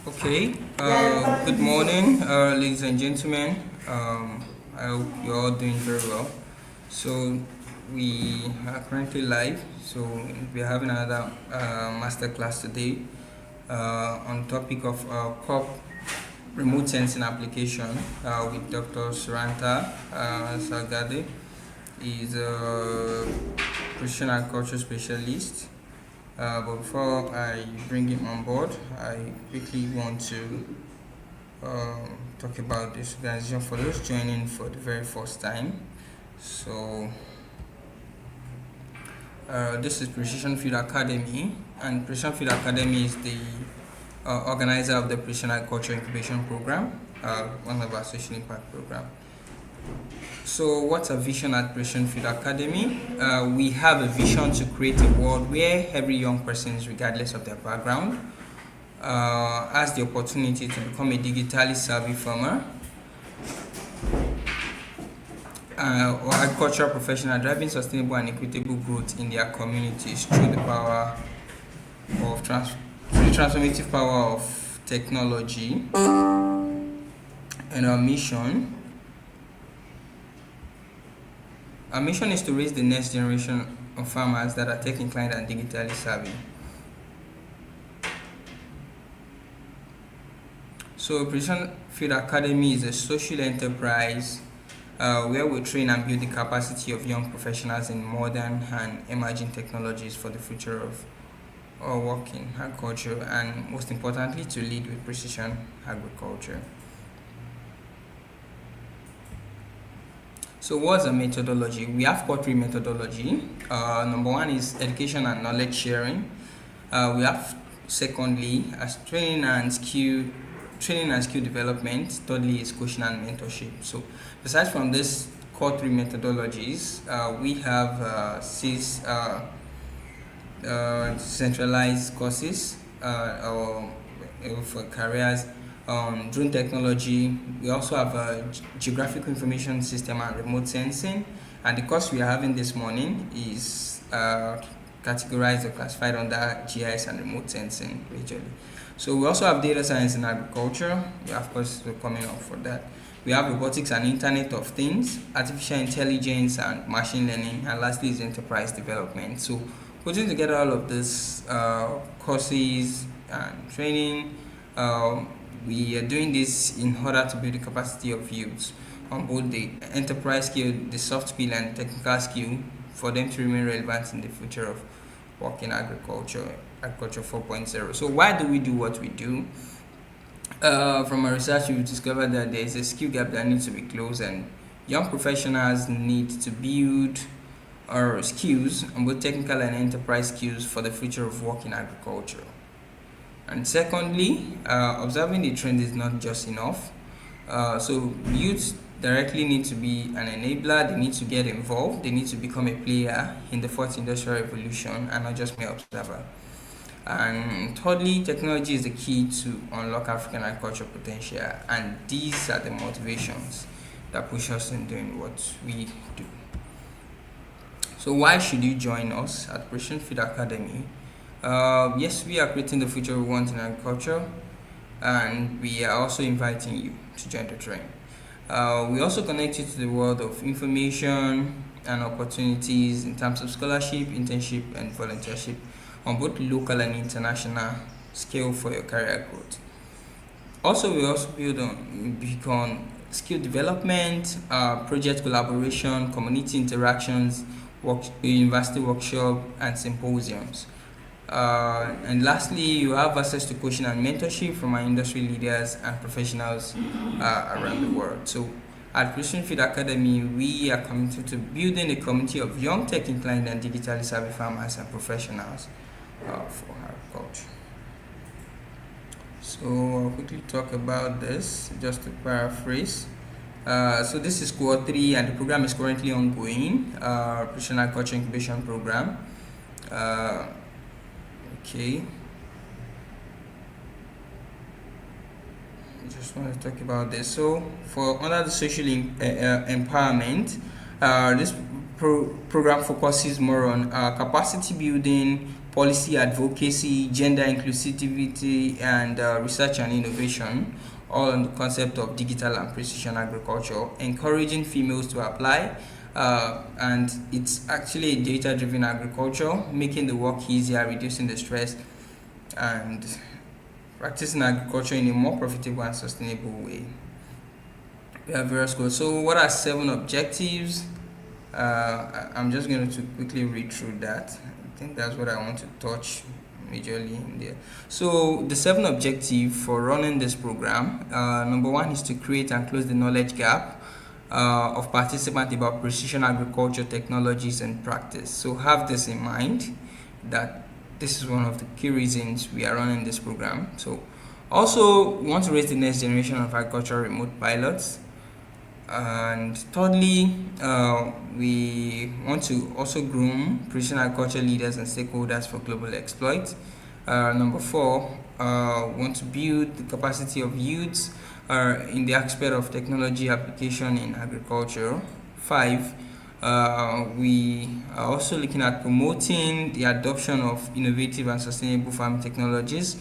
Okay, good morning, ladies and gentlemen. I hope you're all doing very well. So, we are currently live, so we're having another master class today on topic of COP remote sensing application with Dr. Suranta Salgade. He's a precision agriculture specialist. But before I bring him on board, I quickly want to talk about this organization for those joining for the very first time. So, this is Precision Field Academy, and Precision Field Academy is the organizer of the Precision Agriculture Incubation Program, one of our social impact program. So, what's our vision at Precision Field Academy? We have a vision to create a world where every young person, regardless of their background, has the opportunity to become a digitally savvy farmer or agricultural professional, driving sustainable and equitable growth in their communities through the power of through the transformative power of technology. And our mission is to raise the next generation of farmers that are tech inclined and digitally savvy. So, Precision Field Academy is a social enterprise where we train and build the capacity of young professionals in modern and emerging technologies for the future of work in agriculture, and most importantly, to lead with precision agriculture. So, what's the methodology? We have core three methodology. Number one is education and knowledge sharing. We have secondly as training and skill development. Thirdly is coaching and mentorship. So, besides from this core three methodologies, we have six centralized courses for careers. Drone technology. We also have a geographical information system and remote sensing. And the course we are having this morning is categorized or classified under GIS and remote sensing regionally. So we also have data science in agriculture. Yeah, of course, we're coming up for that. We have robotics and Internet of Things, artificial intelligence and machine learning, and lastly is enterprise development. So putting together all of these courses and training, we are doing this in order to build the capacity of youths on both the enterprise skill, the soft skill, and technical skill for them to remain relevant in the future of work in agriculture 4.0. So why do we do what we do? From our research, we've discovered that there is a skill gap that needs to be closed, and young professionals need to build our skills, both technical and enterprise skills, for the future of work in agriculture. And secondly, observing the trend is not just enough. So youth directly need to be an enabler. They need to get involved. They need to become a player in the fourth industrial revolution and not just mere observer. And thirdly, technology is the key to unlock African agriculture potential, and these are the motivations that push us in doing what we do. So why should you join us at Precision Field Academy? Yes, we are creating the future we want in agriculture, and we are also inviting you to join the train. We also connect you to the world of information and opportunities in terms of scholarship, internship, and volunteership on both local and international scale for your career growth. Also, we also build on skill development, project collaboration, community interactions, university workshop, and symposiums. And lastly, you have access to coaching and mentorship from our industry leaders and professionals around the world. So at Precision Feed Academy, we are committed to building a community of young tech inclined and digitally savvy farmers and professionals for agriculture. So I'll quickly talk about this, just to paraphrase. So this is Core 3 and the program is currently ongoing, Precision Agriculture Incubation Program. Okay. I just want to talk about this. So for under the social empowerment, this program focuses more on capacity building, policy advocacy, gender inclusivity, and research and innovation, all on the concept of digital and precision agriculture, encouraging females to apply. And it's actually a data-driven agriculture, making the work easier, reducing the stress, and practicing agriculture in a more profitable and sustainable way. We have various goals. So what are 7 objectives? I'm just going to quickly read through that. I think that's what I want to touch majorly in there. So the 7 objectives for running this program, number 1 is to create and close the knowledge gap of participants about precision agriculture technologies and practice. So have this in mind, that this is one of the key reasons we are running this program. So also we want to raise the next generation of agricultural remote pilots. And thirdly, we want to also groom precision agriculture leaders and stakeholders for global exploit. Number 4, want to build the capacity of youths in the aspect of technology application in agriculture. 5, we are also looking at promoting the adoption of innovative and sustainable farming technologies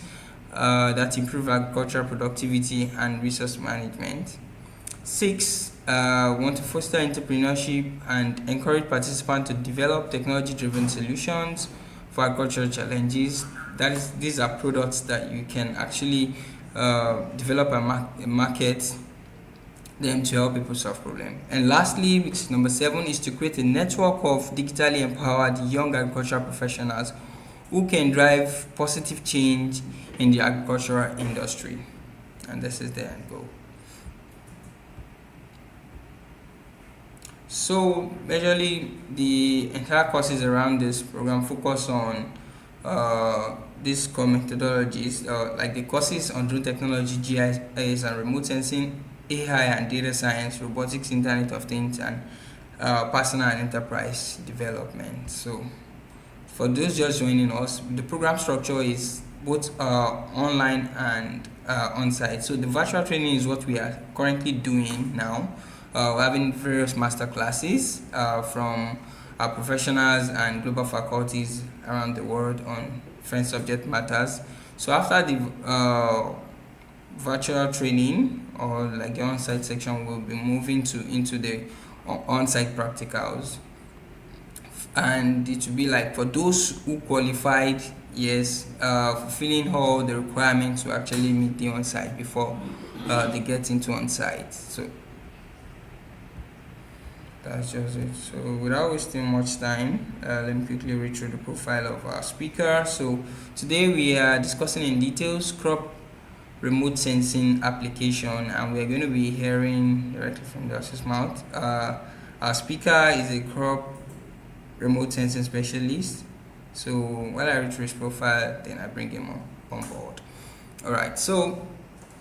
that improve agricultural productivity and resource management. 6, want to foster entrepreneurship and encourage participants to develop technology-driven solutions for agricultural challenges. That is, these are products that you can actually develop and market them to help people solve problems. And lastly, which is number 7, is to create a network of digitally empowered young agricultural professionals who can drive positive change in the agricultural industry. And this is the end goal. So majorly the entire courses around this program focus on these core methodologies, like the courses on drone technology, GIS and remote sensing, AI and data science, robotics, Internet of Things, and personal and enterprise development. So for those just joining us, the program structure is both online and on-site. So the virtual training is what we are currently doing now. We're having various master classes from our professionals and global faculties around the world on different subject matters. So after the virtual training, or like the on-site section, we'll be moving into the on-site practicals, and it will be like for those who qualified, yes, fulfilling all the requirements to actually meet the on-site before they get into on-site. So that's just it. So without wasting much time, let me quickly read through the profile of our speaker. So today we are discussing in details crop remote sensing application, and we are going to be hearing directly from the horse's mouth. Our speaker is a crop remote sensing specialist. So while I read through his profile, then I bring him on board. Alright, so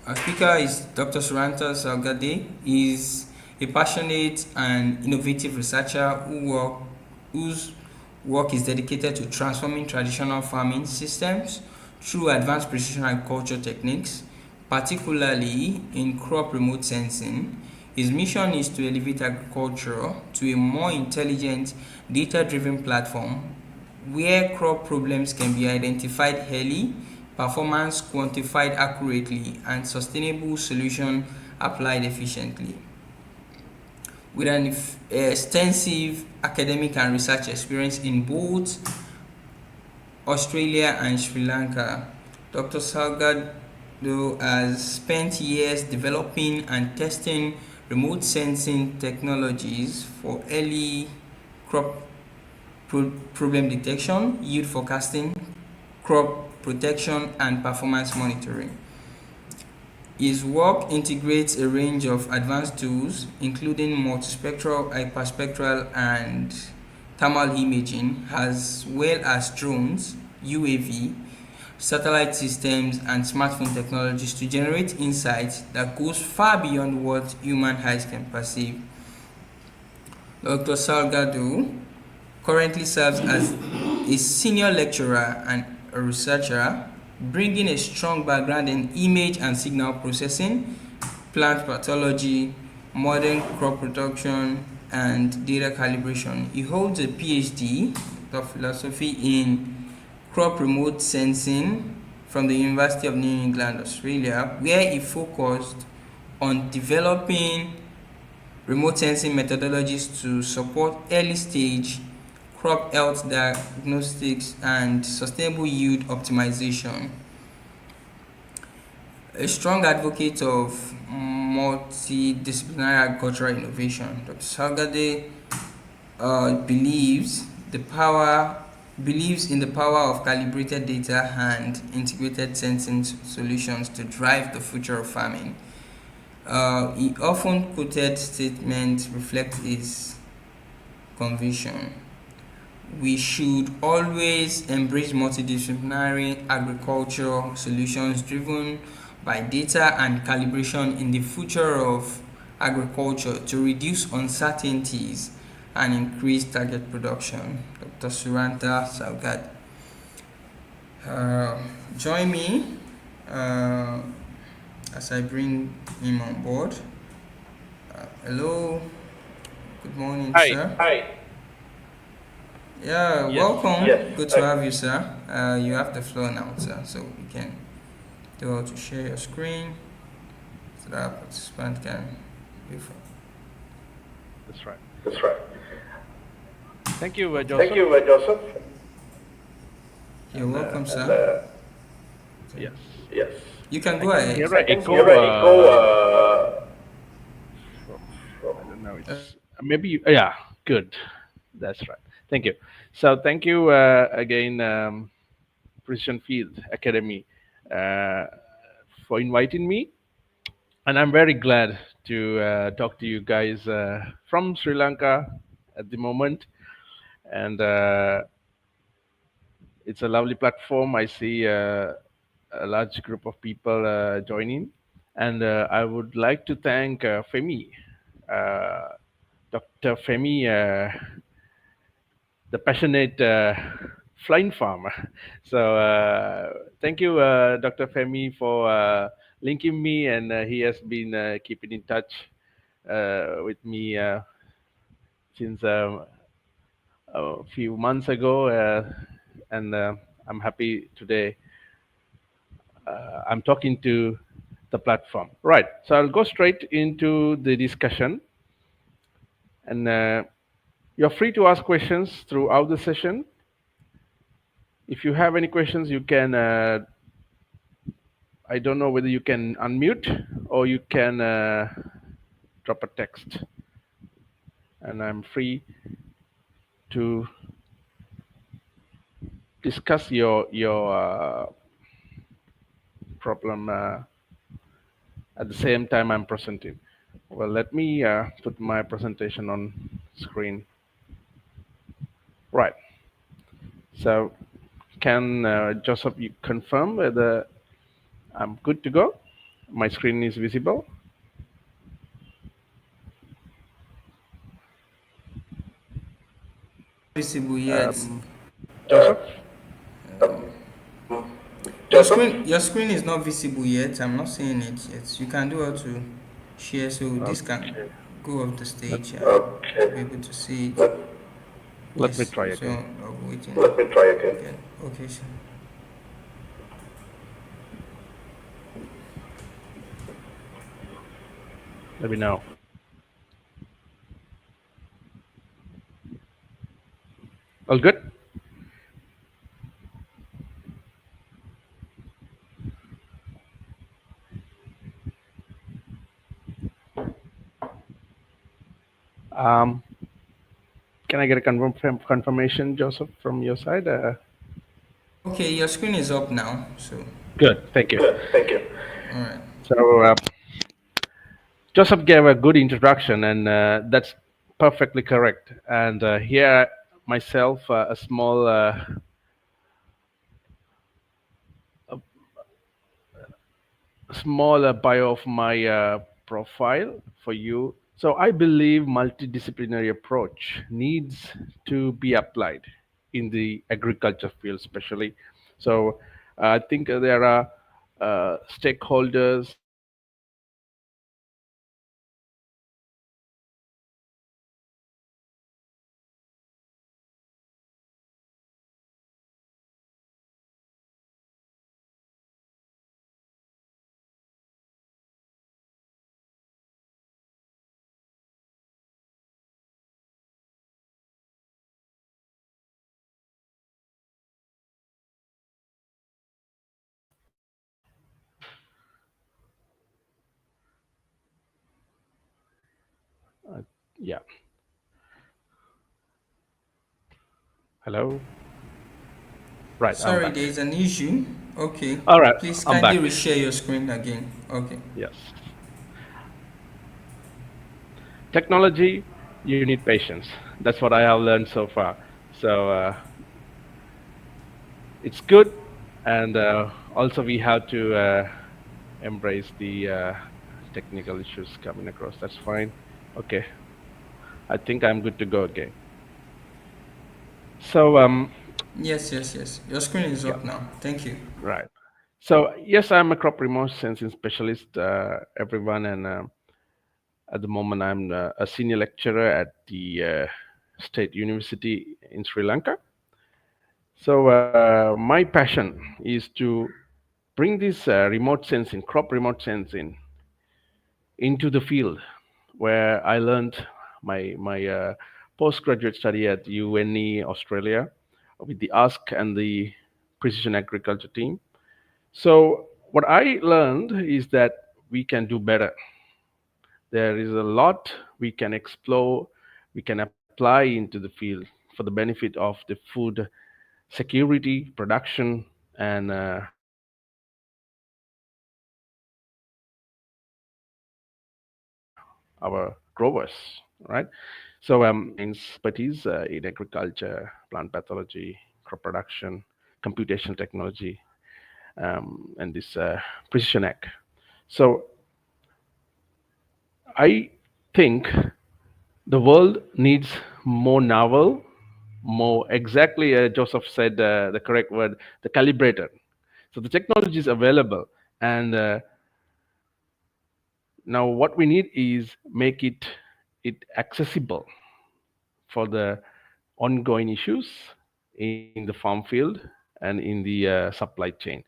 our speaker is Dr. Suranta Salgade. He's a passionate and innovative researcher whose work is dedicated to transforming traditional farming systems through advanced precision agriculture techniques, particularly in crop remote sensing. His mission is to elevate agriculture to a more intelligent, data-driven platform where crop problems can be identified early, performance quantified accurately, and sustainable solution applied efficiently. With an extensive academic and research experience in both Australia and Sri Lanka, Dr. Salgado has spent years developing and testing remote sensing technologies for early crop problem detection, yield forecasting, crop protection, and performance monitoring. His work integrates a range of advanced tools, including multispectral, hyperspectral, and thermal imaging, as well as drones, UAV, satellite systems, and smartphone technologies to generate insights that goes far beyond what human eyes can perceive. Dr. Salgado currently serves as a senior lecturer and a researcher, bringing a strong background in image and signal processing, plant pathology, modern crop production, and data calibration. He holds a PhD of philosophy in crop remote sensing from the University of New England, Australia, where he focused on developing remote sensing methodologies to support early stage crop health diagnostics and sustainable yield optimization. A strong advocate of multidisciplinary agricultural innovation, Dr. Salgade believes the power believes in the power of calibrated data and integrated sensing solutions to drive the future of farming. He often quoted statements reflect his conviction. We should always embrace multidisciplinary agriculture solutions driven by data and calibration in the future of agriculture to reduce uncertainties and increase target production. Dr. Suranta Salgad. Uh, Join me uh, as I bring him on board. Hello, good morning, Hi. sir. Hi. Yeah, Yes. welcome. Yes. Good to have you, sir. You have the floor now, sir, so you can do all to share your screen so that our participant can view from. That's right. That's right. Thank you, Okay. Thank Joseph. you, Joseph. You're And welcome, sir. yes, Yes. You can I go can ahead. hear I an can echo. hear an echo From I don't know. uh, It's maybe yeah. Good. That's right. Thank you. So thank you again, Precision Field Academy, uh, for inviting me, and I'm very glad to talk to you guys from Sri Lanka at the moment, and it's a lovely platform. I see a large group of people joining, and I would like to thank Femi, uh, Dr. Femi, the passionate flying farmer. So thank you, Dr. Femi, for linking me, and he has been keeping in touch with me since a few months ago, and I'm happy today I'm talking to the platform. Right. So I'll go straight into the discussion, and you're free to ask questions throughout the session. If you have any questions, you can. I don't know whether you can unmute or you can drop a text, and I'm free to discuss your problem at the same time I'm presenting. Well, let me put my presentation on screen. Right. So, can Joseph you confirm whether I'm good to go? My screen is visible. visible yet. Um, Uh, Joseph, your screen is not visible yet. I'm not seeing it yet. You can do how to share so this can okay. go off the Let, stage to be able to see it. let me Yes, try so again. I'll be waiting. Let me try again. Okay, sir. Let me know. All good? Um, can I get a confirmation, Joseph, from your side? Okay, your screen is up now. So, Good, thank you. Good, thank you. all right. So, Joseph gave a good introduction, and that's perfectly correct. And here, myself, a small, bio of my profile for you. So, I believe multidisciplinary approach needs to be applied in the agriculture field, especially. So, I think there are stakeholders yeah. Hello. Right, I'm Sorry, there back. is an issue. Okay, All right, please I'm kindly back. reshare your screen again. Okay. Yes. Technology, you need patience. That's what I have learned so far. So it's good, and also we have to embrace the technical issues coming across. That's fine. Okay, I think I'm good to go again. So Yes, yes, yes. Your screen is yeah, up now. Thank you. right. So yes, I'm a crop remote sensing specialist, everyone, and at the moment, I'm a senior lecturer at the State University in Sri Lanka. So, my passion is to bring this remote sensing, crop remote sensing, into the field where I learned my postgraduate study at UNE Australia with the ASK and the Precision Agriculture team. So, what I learned is that we can do better. There is a lot we can explore, we can apply into the field for the benefit of the food security, production, and our growers, right? So my expertise in agriculture, plant pathology, crop production, computational technology, and this precision ag. So I think the world needs more novel, more exactly, Joseph said the correct word, the calibrator. So the technology is available, and now what we need is make it accessible for the ongoing issues in the farm field and in the supply chain.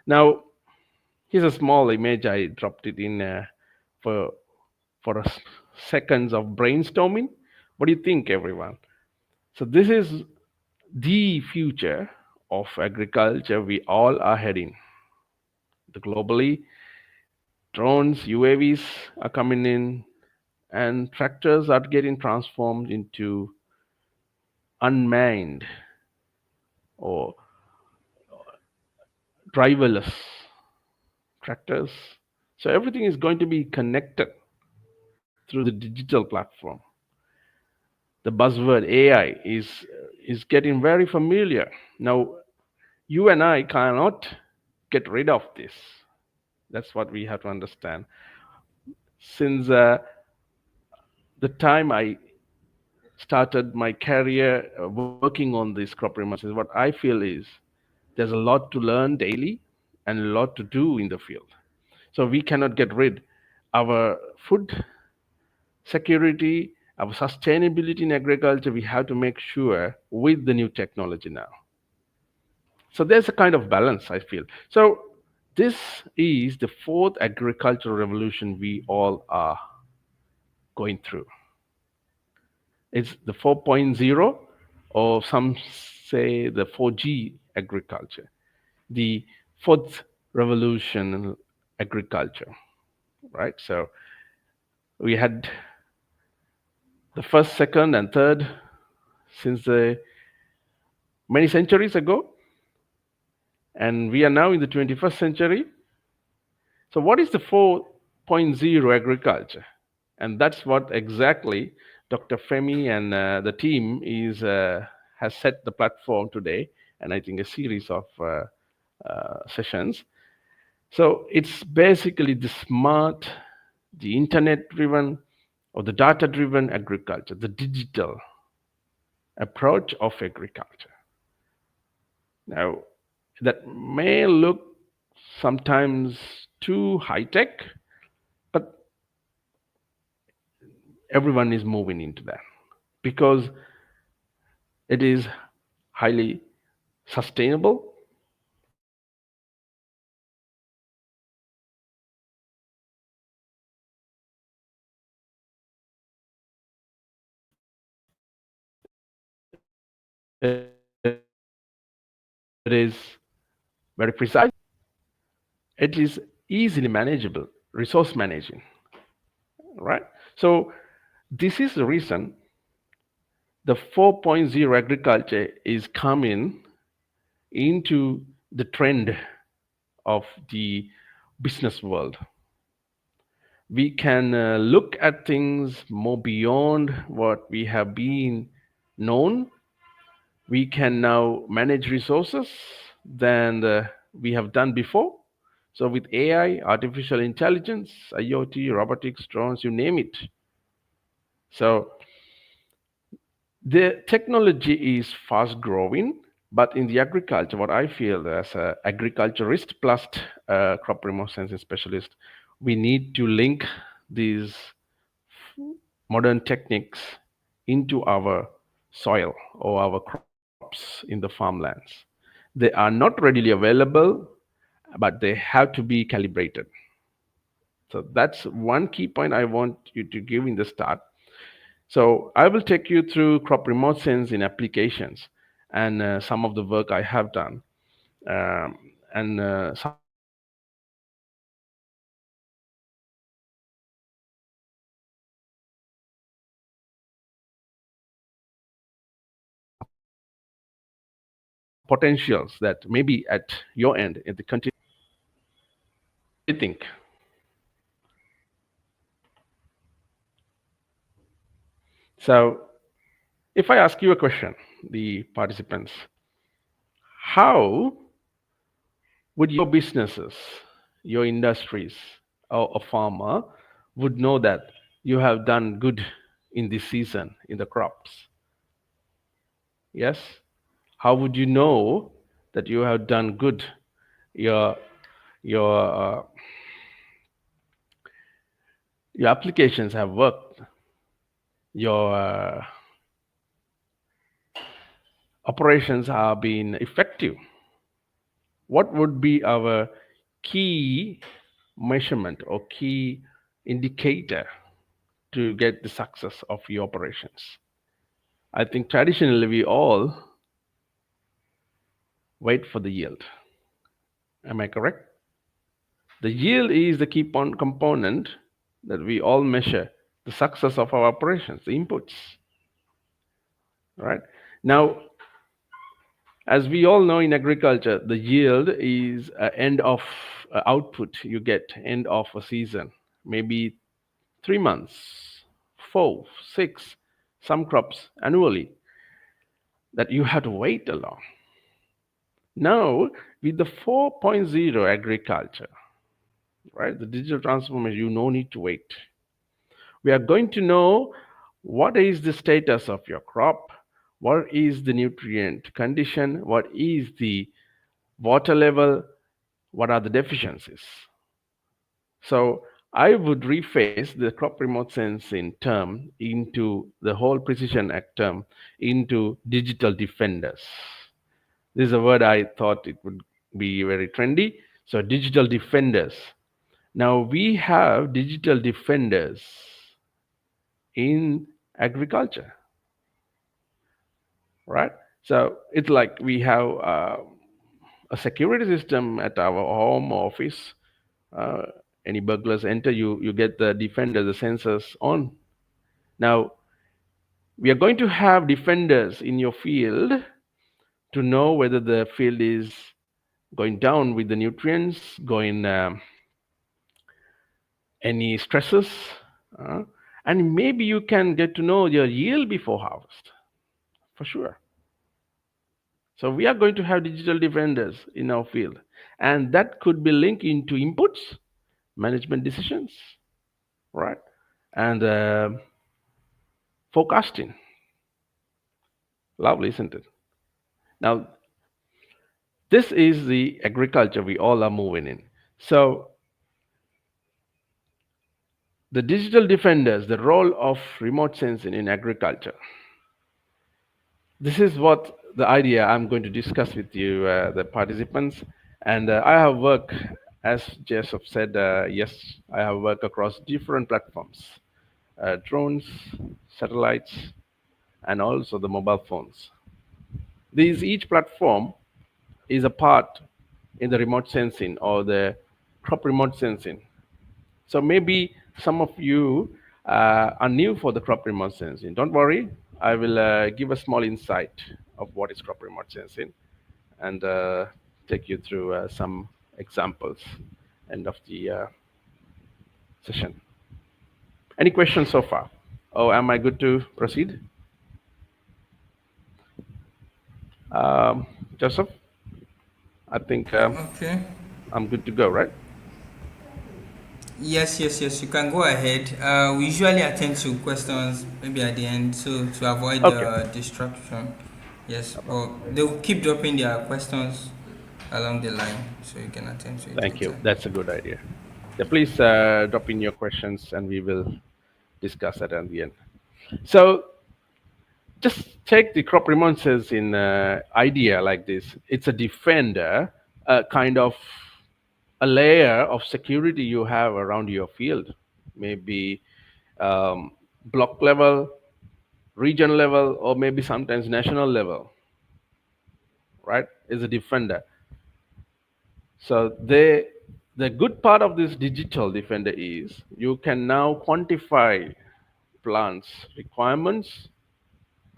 Now, here's a small image. I dropped it in for seconds of brainstorming. What do you think, everyone? So this is the future of agriculture we all are heading. The globally, drones, UAVs are coming in, and tractors are getting transformed into unmanned or driverless tractors. So everything is going to be connected through the digital platform. The buzzword AI is getting very familiar. Now, you and I cannot get rid of this. That's what we have to understand. Since the time I started my career working on these crop remote, what I feel is there's a lot to learn daily and a lot to do in the field. So we cannot get rid our food security, our sustainability in agriculture. We have to make sure with the new technology now. So there's a kind of balance, I feel. So this is the fourth agricultural revolution we all are going through. It's the 4.0, or some say the 4G agriculture, the fourth revolution in agriculture, right? So we had the first, second, and third since the many centuries ago. and we are now in the 21st century. So, what is the 4.0 agriculture? And that's what exactly Dr. Femi and the team is has set the platform today, and I think a series of sessions. So it's basically the smart, the internet-driven, or the data-driven agriculture, the digital approach of agriculture. Now, that may look sometimes too high tech, but everyone is moving into that because it is highly sustainable. It is very precise. It is easily manageable, resource managing, right? So this is the reason the 4.0 agriculture is coming into the trend of the business world. We can look at things more beyond what we have been known. We can now manage resources than we have done before. So with AI, artificial intelligence, IoT, robotics, drones, you name it. So the technology is fast growing, but in the agriculture, what I feel as a agriculturist plus crop remote sensing specialist, we need to link these modern techniques into our soil or our crops in the farmlands. They are not readily available, but they have to be calibrated. So that's one key point I want you to give in the start. So I will take you through crop remote sensing applications and some of the work I have done, and some of the potentials that maybe at your end in the country you may not be aware of, but what do you think? So if I ask you a question, the participants, how would your businesses, your industries, or a farmer would know that you have done good in this season in the crops? Yes? How would you know that you have done good? Your your your applications have worked. Your operations have been effective. What would be our key measurement or key indicator to get the success of your operations? I think traditionally we all wait for the yield. Am I correct? The yield is the key component that we all measure the success of our operations, the inputs, right? Now, as we all know in agriculture, the yield is end of output you get end of a season, maybe 3 months, four, six, some crops annually that you have to wait along. Now, with the 4.0 agriculture, right, the digital transformation, you no need to wait. We are going to know what is the status of your crop, what is the nutrient condition, what is the water level, what are the deficiencies. So I would rephrase the crop remote sensing term into the whole precision ag term into digital defenders. This is a word I thought it would be very trendy. So digital defenders. Now we have digital defenders in agriculture, right? So it's like we have a security system at our home office. Uh, any burglars enter, you get the defender, the sensors on. Now we are going to have defenders in your field to know whether the field is going down with the nutrients, going any stresses, uh, and maybe you can get to know your yield before harvest for sure. So we are going to have digital defenders in our field, and that could be linked into inputs, management decisions, right, and forecasting. Lovely, isn't it? Now, this is the agriculture we all are moving in. So the digital defenders, the role of remote sensing in agriculture. This is what the idea I'm going to discuss with you, the participants. And I have worked, as Joseph said, yes, I have worked across different platforms, drones, satellites, and also the mobile phones. These each platform is a part in the remote sensing or the crop remote sensing. So maybe some of you are new for the crop remote sensing. Don't worry, I will give a small insight of what is crop remote sensing and take you through some examples end of the session. Any questions so far? Oh, am I good to proceed? Um, Joseph, I think Okay. I'm good to go, right? Yes, yes, yes. You can go ahead. We usually attend to questions maybe at the end, so to avoid Okay. the distraction. Yes, No problem. but they will keep dropping their questions along the line, so you can attend to it Thank you. later. That's a good idea. Yeah, please drop in your questions and we will discuss that at the end. So just take the crop remonstrance in idea like this. It's a defender, a kind of a layer of security you have around your field, maybe block level, region level, or maybe sometimes national level, right? Is a defender. So the good part of this digital defender is you can now quantify plants requirements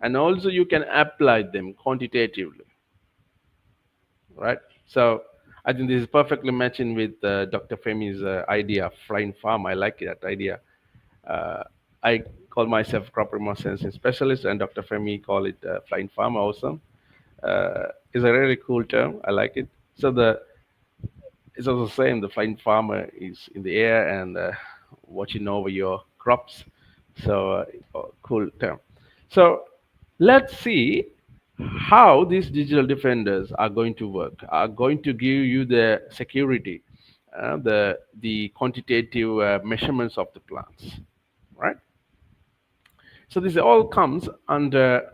and also you can apply them quantitatively, right? So I think this is perfectly matching with Dr. Femi's idea of flying farm. I like that idea. uh, I call myself crop remote sensing specialist and Dr. Femi call it flying farm also. It's a really cool term, I like it. So the it's also saying the flying farmer is in the air and watching over your crops. So, cool term. So, let's see how these digital defenders are going to work. Are going to give you the security, the quantitative measurements of the plants, right? So this all comes under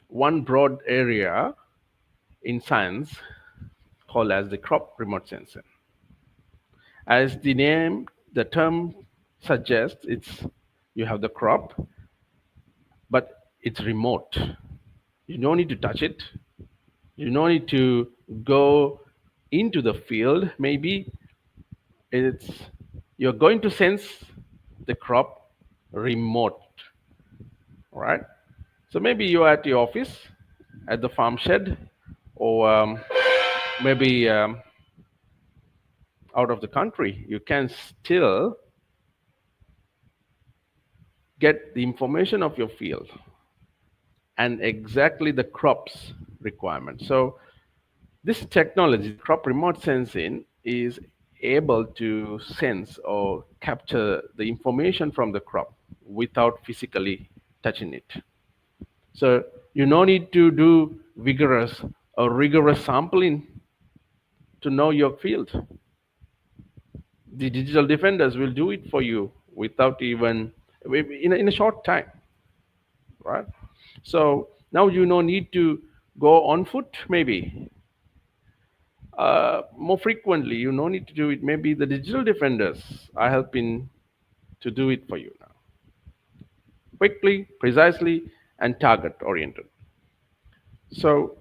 one broad area in science called as the crop remote sensing. As the term suggests, it's you have the crop, but it's remote. You don't need to touch it. You don't need to go into the field. Maybe it's you're going to sense the crop remote, right? So maybe you're at your office, at the farm shed, or maybe out of the country. You can still get the information of your field and exactly the crop's requirement. So this technology, crop remote sensing, is able to sense or capture the information from the crop without physically touching it. So you no need to do vigorous or rigorous sampling to know your field. The digital defenders will do it for you without even in a short time, right? So now you no need to go on foot maybe more frequently. You no need to do it. Maybe the digital defenders are helping to do it for you now, quickly, precisely, and target oriented. So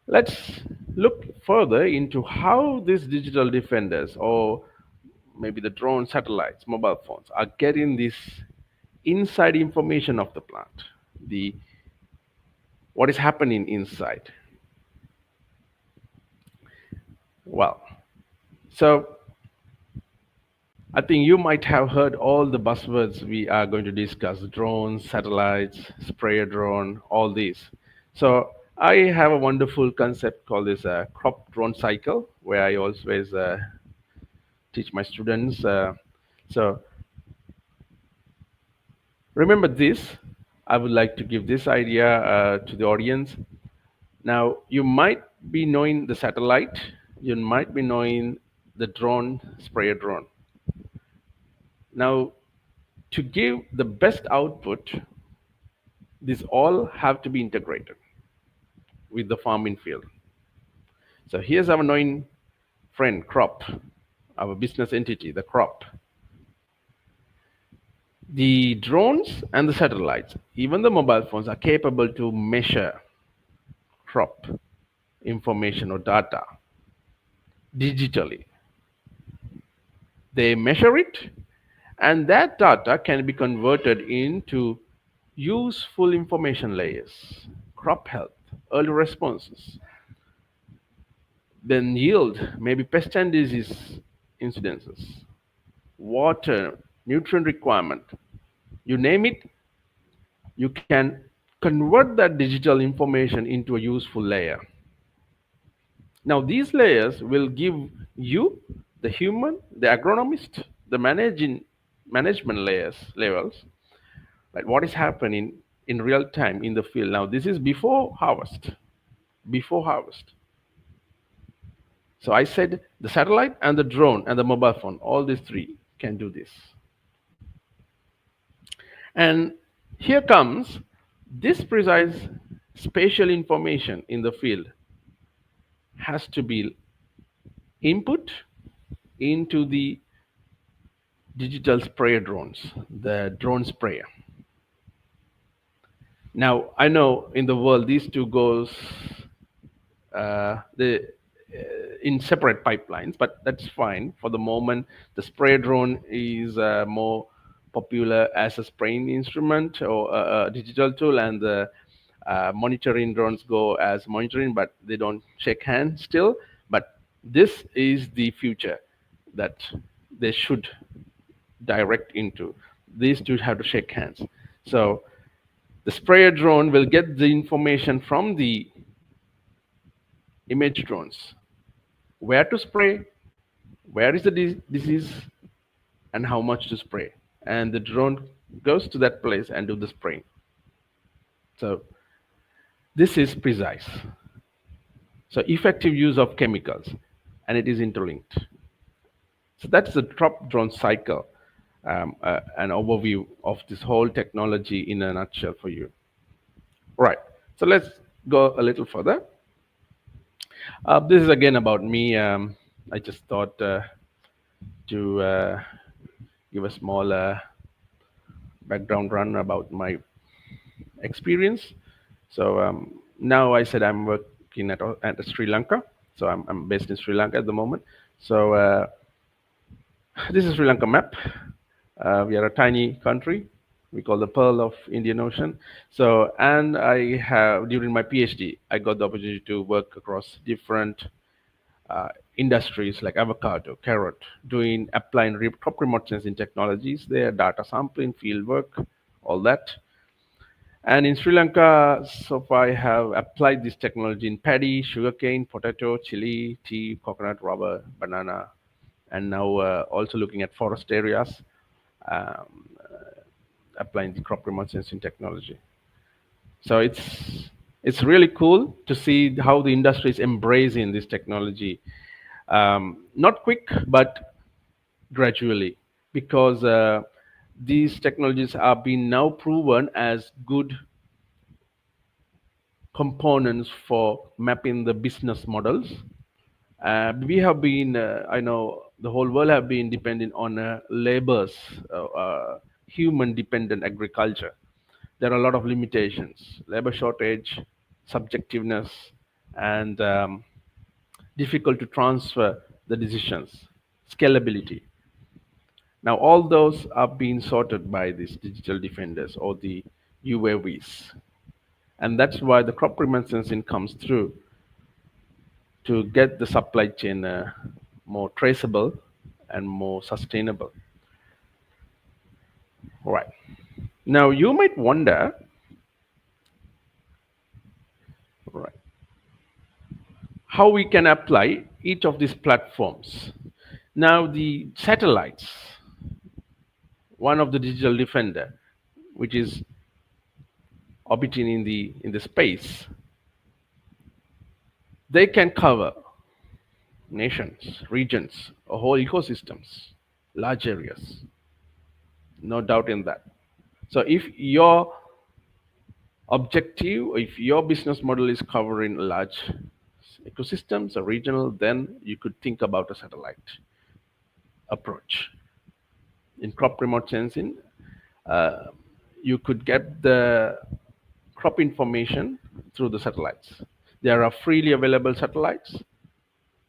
let's look further into how these digital defenders, or maybe the drone satellites, mobile phones, are getting this inside information of the plant, the what is happening inside. Well, so I think you might have heard all the buzzwords we are going to discuss: drones, satellites, sprayer drone, all these. So I have a wonderful concept called this crop drone cycle, where I always teach my students. So remember this. I would like to give this idea to the audience. Now, you might be knowing the satellite, you might be knowing the drone, sprayer drone. Now, to give the best output, these all have to be integrated with the farming field. So here's our knowing friend, crop, our business entity, the crop. The drones and the satellites, even the mobile phones, are capable to measure crop information or data digitally. They measure it, and that data can be converted into useful information layers: crop health, early responses, then yield, maybe pest and disease incidences, water, nutrient requirement, you name it. You can convert that digital information into a useful layer. Now, these layers will give you, the human, the agronomist, the management layers levels, like what is happening in real time in the field. Now, this is before harvest. Before harvest. So I said the satellite and the drone and the mobile phone, all these three can do this. And here comes this precise spatial information in the field has to be input into the digital sprayer drones, the drone sprayer. Now I know in the world these two goes the in separate pipelines, but that's fine for the moment. The sprayer drone is more popular as a spraying instrument or a digital tool, and the monitoring drones go as monitoring, but they don't shake hands still. But this is the future that they should direct into. These two have to shake hands. So the sprayer drone will get the information from the image drones: where to spray, where is the disease, and how much to spray. And the drone goes to that place and do the spraying. So this is precise. So effective use of chemicals, and it is interlinked. So that's the drop drone cycle, an overview of this whole technology in a nutshell for you. Right. So let's go a little further. This is again about me. I just thought to give a small background run about my experience. So now I said I'm working at Sri Lanka. So I'm based in Sri Lanka at the moment. So this is Sri Lanka map. We are a tiny country. We call the Pearl of Indian Ocean. So, and I have during my PhD, I got the opportunity to work across different industries like avocado, carrot, doing applying crop remote sensing technologies there, data sampling, field work, all that. And in Sri Lanka, so far I have applied this technology in paddy, sugarcane, potato, chili, tea, coconut, rubber, banana, and now also looking at forest areas, um, applying the crop remote sensing technology. So it's really cool to see how the industry is embracing this technology. Not quick, but gradually, because these technologies are being now proven as good components for mapping the business models. We have been, I know the whole world have been dependent on labor's, human dependent agriculture. There are a lot of limitations: labor shortage, subjectiveness, and difficult to transfer the decisions, scalability. Now, all those are being sorted by these digital defenders or the UAVs. And that's why the crop remote sensing comes through to get the supply chain more traceable and more sustainable. Right. Now, you might wonder, right, how we can apply each of these platforms. Now, the satellites, one of the digital defender, which is orbiting in the space, they can cover nations, regions, or whole ecosystems, large areas. No doubt in that. So, if your objective, if your business model is covering large ecosystems or regional, then you could think about a satellite approach. In crop remote sensing, uh, you could get the crop information through the satellites. There are freely available satellites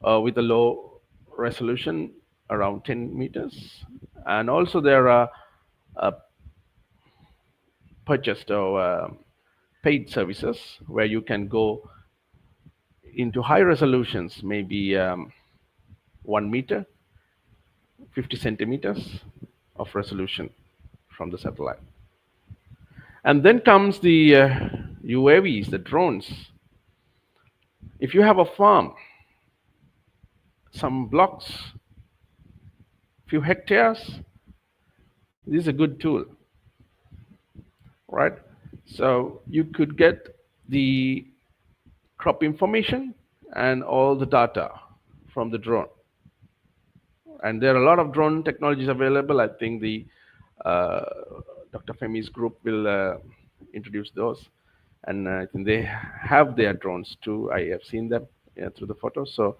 with a low resolution around 10 meters, and also there are uh, purchased or paid services where you can go into high resolutions, maybe 1 meter, 50 centimeters of resolution from the satellite. And then comes the UAVs, the drones. If you have a farm, some blocks, few hectares, this is a good tool, right? So you could get the crop information and all the data from the drone. And there are a lot of drone technologies available. I think the uh, Dr. Femi's group will introduce those, and I think they have their drones too. I have seen them through the photos. So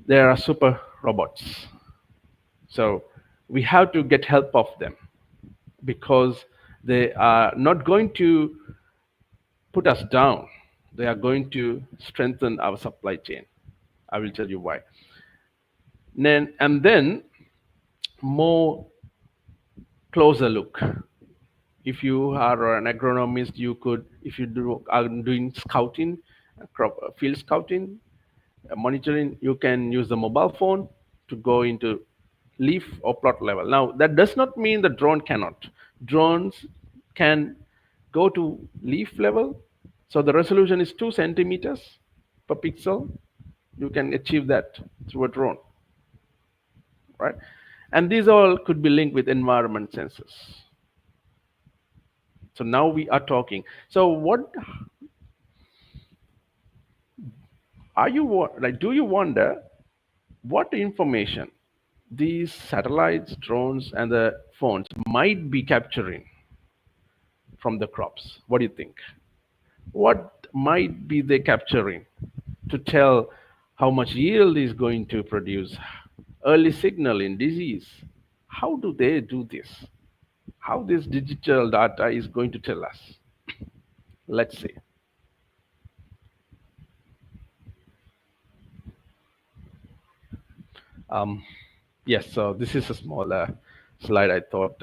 there are super robots. So we have to get help of them because they are not going to put us down. They are going to strengthen our supply chain. I will tell you why. And then more closer look. If you are an agronomist, you could, if you are doing scouting, field scouting, monitoring, you can use the mobile phone to go into leaf or plot level. Now, that does not mean the drone cannot. Drones can go to leaf level. So the resolution is 2 centimeters per pixel. You can achieve that through a drone, right? And these all could be linked with environment sensors. So now we are talking. So what are you like? Do you wonder what information these satellites, drones, and the phones might be capturing from the crops? What do you think? What might be they capturing to tell how much yield is going to produce? Early signal in disease. How do they do this? How this digital data is going to tell us? Let's see. Um, yes, so this is a small slide. I thought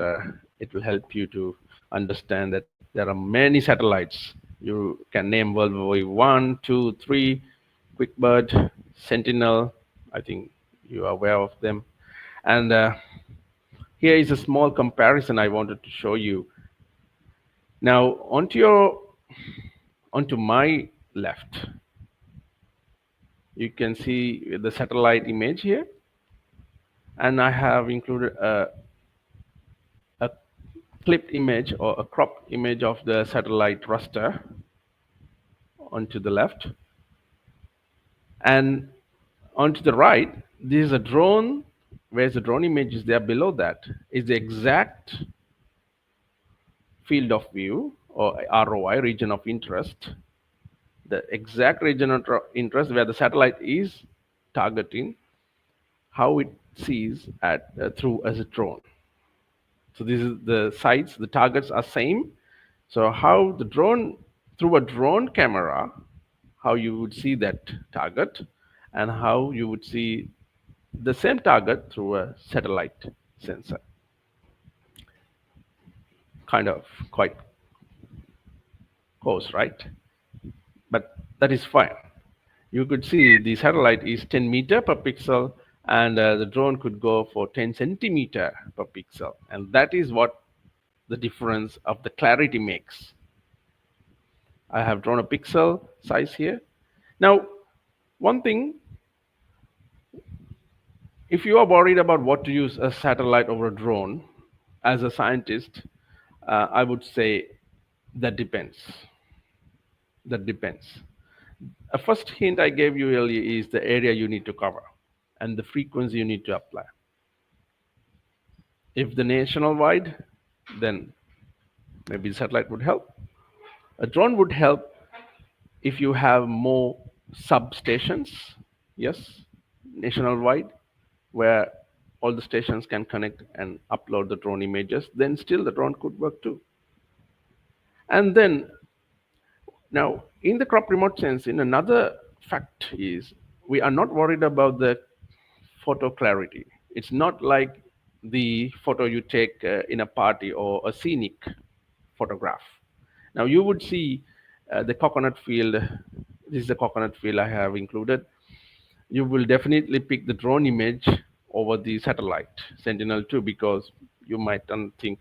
it will help you to understand that there are many satellites. You can name World War One, Two, Three, QuickBird, Sentinel. I think you are aware of them. And here is a small comparison I wanted to show you. Now, onto my left, you can see the satellite image here, and I have included a clipped image or a cropped image of the satellite raster onto the left. And onto the right, this is a drone, whereas the drone image is there below that, is the exact field of view or ROI, region of interest, the exact region of interest where the satellite is targeting, how it sees at through as a drone. So this is the sites, the targets are same. So how the drone, through a drone camera, how you would see that target and how you would see the same target through a satellite sensor. Kind of quite close, right? But that is fine. You could see the satellite is 10 meter per pixel, and the drone could go for 10 centimeter per pixel. And that is what the difference of the clarity makes. I have drawn a pixel size here. Now, one thing, if you are worried about what to use a satellite over a drone, as a scientist, I would say that depends. That depends. A first hint I gave you earlier is the area you need to cover and the frequency you need to apply. If the national wide, then maybe the satellite would help. A drone would help if you have more substations, yes, nationwide, where all the stations can connect and upload the drone images, then still the drone could work too. And then now in the crop remote sensing, another fact is we are not worried about the photo clarity. It's not like the photo you take in a party or a scenic photograph. Now you would see the coconut field. This is the coconut field I have included. You will definitely pick the drone image over the satellite Sentinel-2 because you might think,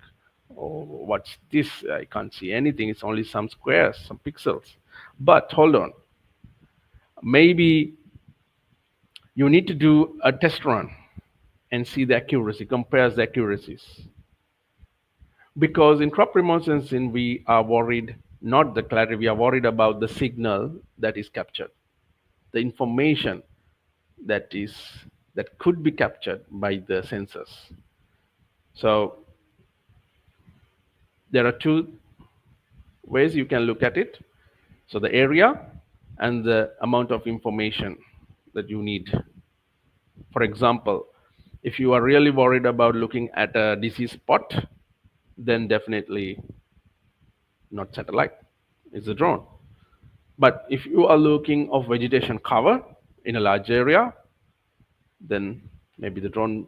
oh, what's this? I can't see anything. It's only some squares, some pixels. But hold on. Maybe you need to do a test run and see the accuracy, compares the accuracies. Because in crop remote sensing, we are worried not the clarity, we are worried about the signal that is captured, the information that is that could be captured by the sensors. So there are two ways you can look at it. So the area and the amount of information that you need. For example, if you are really worried about looking at a disease spot, then definitely not satellite, it's a drone. But if you are looking of vegetation cover in a large area, then maybe the drone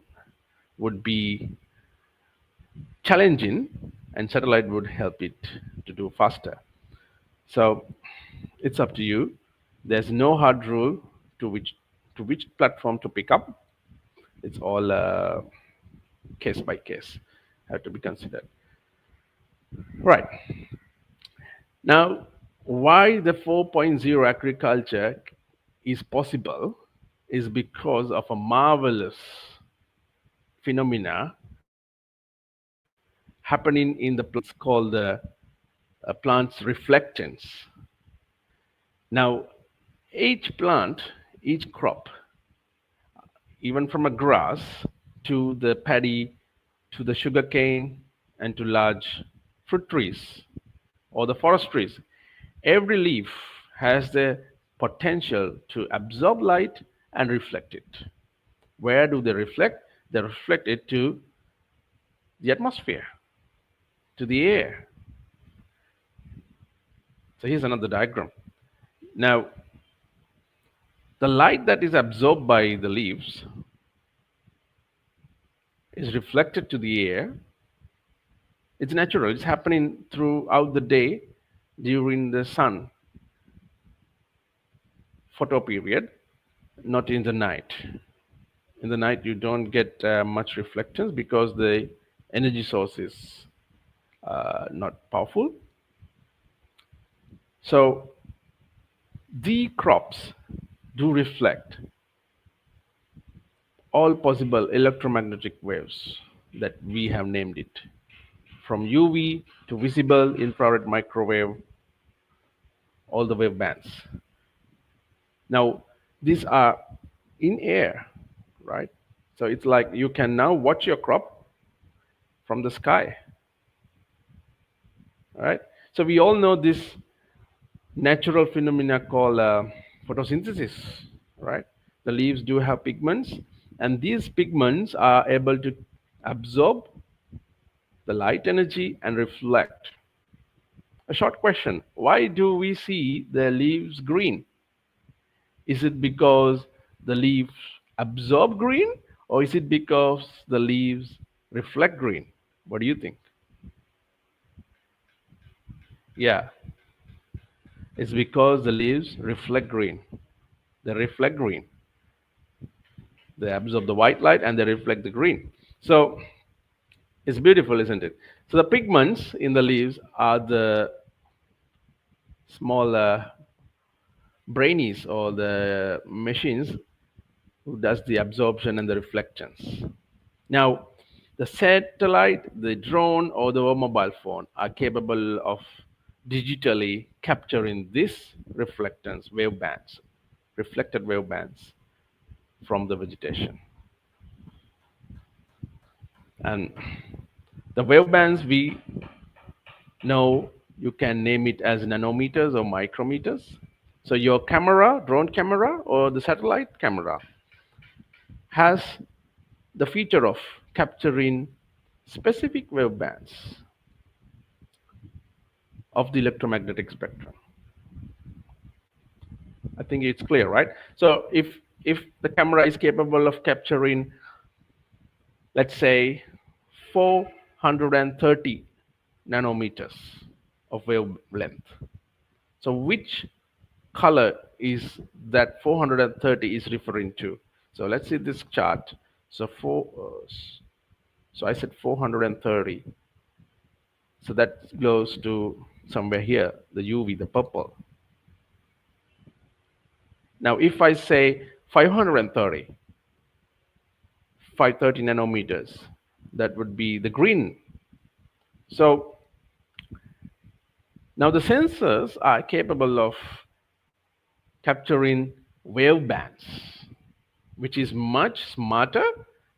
would be challenging and satellite would help it to do faster. So it's up to you. There's no hard rule to which platform to pick up. It's all case by case have to be considered. Right. Now, why the 4.0 agriculture is possible is because of a marvelous phenomena happening in the plants called the plant's reflectance. Now, each plant, each crop, even from a grass to the paddy to the sugar cane and to large fruit trees or the forest trees, every leaf has the potential to absorb light and reflect it. Where do they reflect? They reflect it to the atmosphere, to the air. So here's another diagram. Now, the light that is absorbed by the leaves is reflected to the air. It's natural. It's happening throughout the day during the sun photo period, not in the night. In the night, you don't get much reflectance because the energy source is not powerful. So the crops do reflect all possible electromagnetic waves that we have named it, from UV to visible, infrared, microwave, all the wave bands. Now, these are in air, right? So it's like you can now watch your crop from the sky, right? So we all know this natural phenomena called photosynthesis, right? The leaves do have pigments, and these pigments are able to absorb the light energy and reflect. A short question: why do we see the leaves green? Is it because the leaves absorb green, or is it because the leaves reflect green? What do you think? Yeah, it's because the leaves reflect green. They reflect green. They absorb the white light and they reflect the green. So it's beautiful, isn't it? So the pigments in the leaves are the small brainies or the machines who does the absorption and the reflections. Now, the satellite, the drone, or the mobile phone are capable of digitally capturing this reflectance wave bands, reflected wave bands from the vegetation. And the wave bands we know you can name it as nanometers or micrometers. So your camera, drone camera, or the satellite camera has the feature of capturing specific wave bands of the electromagnetic spectrum. I think it's clear, right? So if the camera is capable of capturing, let's say, 430 nanometers of wavelength, so which color is that 430 is referring to? So let's see this chart. So so I said 430. So that goes to somewhere here, the UV, the purple. Now, if I say 530, 530 nanometers, that would be the green. So now the sensors are capable of capturing wave bands, which is much smarter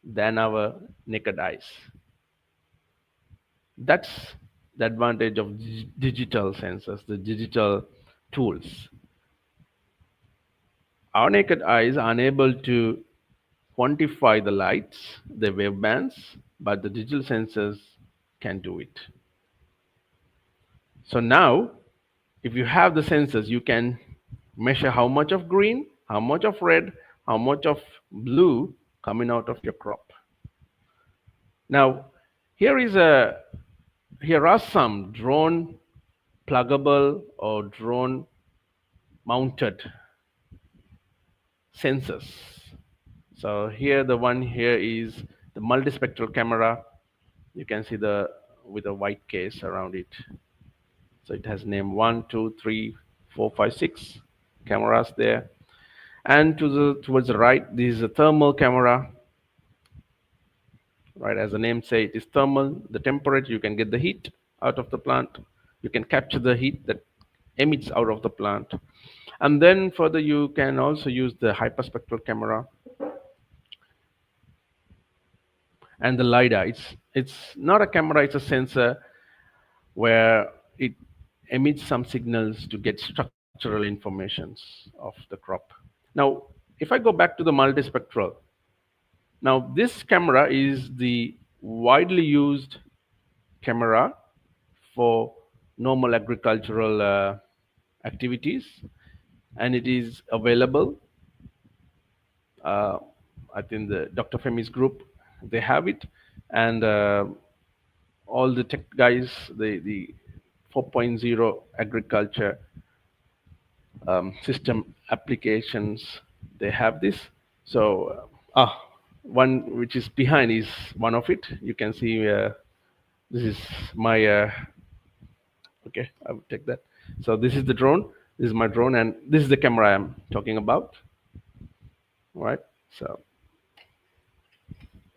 than our naked eyes. That's the advantage of digital sensors, the digital tools. Our naked eyes are unable to quantify the lights, the wave bands, but the digital sensors can do it. So now, if you have the sensors, you can measure how much of green, how much of red, how much of blue coming out of your crop. Now, here is a here are some drone pluggable or drone mounted sensors. So here the one here is the multispectral camera. You can see the with a white case around it. So it has name 1, 2, 3, 4, 5, 6 cameras there. And towards the right, this is a thermal camera. Right, as the name say, it is thermal. The temperature, you can get the heat out of the plant. You can capture the heat that emits out of the plant. And then further, you can also use the hyperspectral camera and the lidar. It's not a camera; it's a sensor where it emits some signals to get structural informations of the crop. Now, if I go back to the multispectral, now this camera is the widely used camera for normal agricultural activities, and it is available. Uh, I think the Dr. Femi's group they have it, and all the tech guys, the 4.0 agriculture system applications, they have this. So, one which is behind is one of it. You can see this is my okay, I will take that. So this is the drone. This is my drone, and this is the camera I'm talking about. All right. So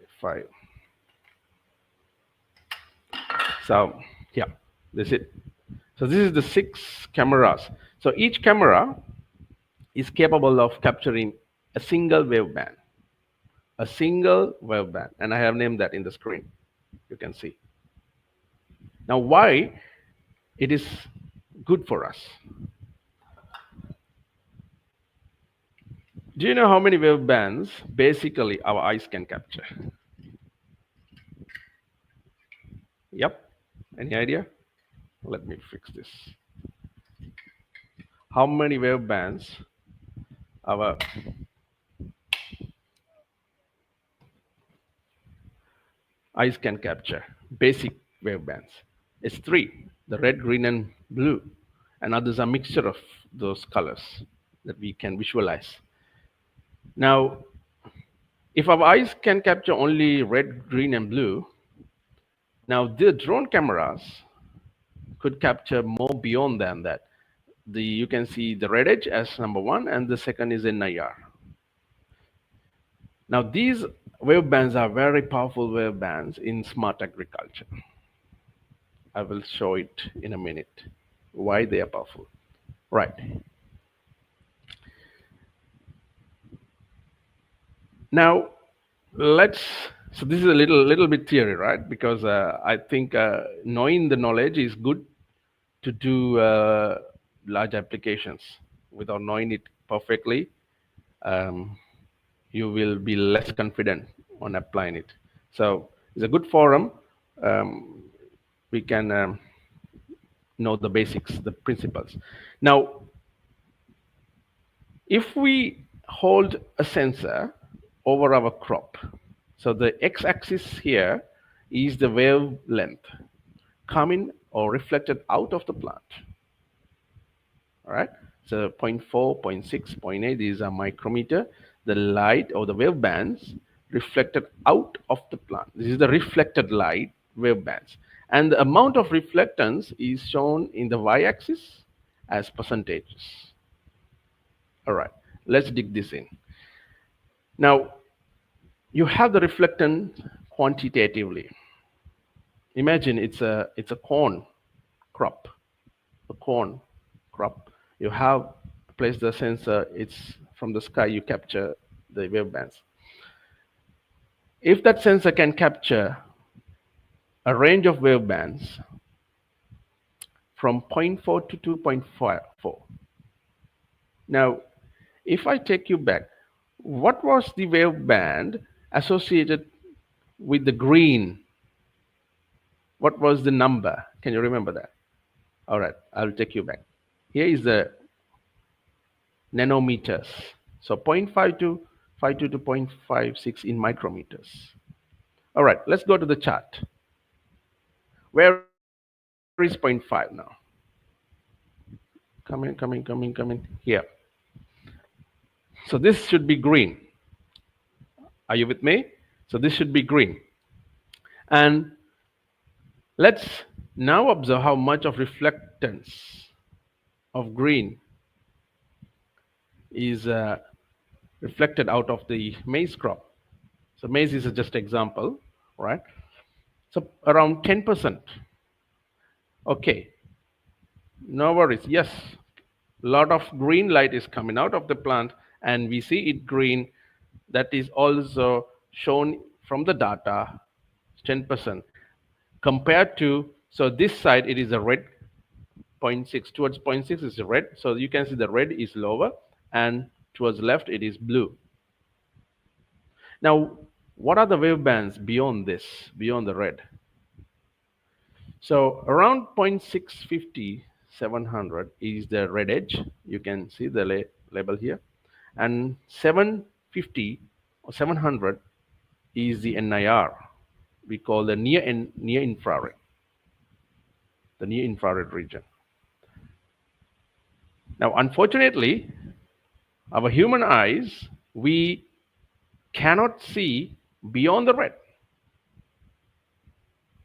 if I so yeah, this is it. So this is the 6 cameras. So each camera is capable of capturing a single waveband, and I have named that in the screen. You can see. Now, why it is good for us? Do you know how many wavebands basically our eyes can capture? Yep. Any idea? Let me fix this. How many wavebands our eyes can capture? Basic wavebands. It's 3: the red, green, and blue, and others are mixture of those colors that we can visualize. Now, if our eyes can capture only red, green, and blue, now the drone cameras could capture more beyond than that. You can see the red edge as number one, and the second is NIR. Now, these wave bands are very powerful wave bands in smart agriculture. I will show it in a minute why they are powerful. Right. Now, let's. So this is a little bit theory, right? Because I think knowing the knowledge is good to do large applications. Without knowing it perfectly, um, you will be less confident on applying it. So it's a good forum. Um, we can know the basics, the principles. Now, if we hold a sensor over our crop, so the x-axis here is the wavelength coming or reflected out of the plant. All right. So zero point 0.4, 0.6, 0.8, these are micrometer. The light or the wave bands reflected out of the plant. This is the reflected light wave bands. And the amount of reflectance is shown in the y-axis as percentages. All right. Let's dig this in. Now, you have the reflectance quantitatively. Imagine it's a corn crop, a corn crop. You have placed the sensor. It's from the sky. You capture the wave bands. If that sensor can capture a range of wave bands from zero point 0.4 to 2.4. Now, if I take you back, what was the wave band associated with the green? What was the number? Can you remember that? All right, I'll take you back. Here is the nanometers. So 0.5 to 52 to 0.56 in micrometers. All right, let's go to the chart. Where is 0.5 now? Coming here. So this should be green. Are you with me? So this should be green. And let's now observe how much of reflectance of green is reflected out of the maize crop. So maize is just example, right? So around 10%. Okay, no worries. Yes, a lot of green light is coming out of the plant, and we see it green. That is also shown from the data, 10%. Compared to, so this side it is a red, 0.6, towards 0.6 is red. So you can see the red is lower, and towards left it is blue. Now, what are the wave bands beyond this, beyond the red? So around 0.650, 700 is the red edge. You can see the label here. And 750 or 700 is the NIR. We call the near infrared, the near infrared region. Now, unfortunately, our human eyes, we cannot see beyond the red.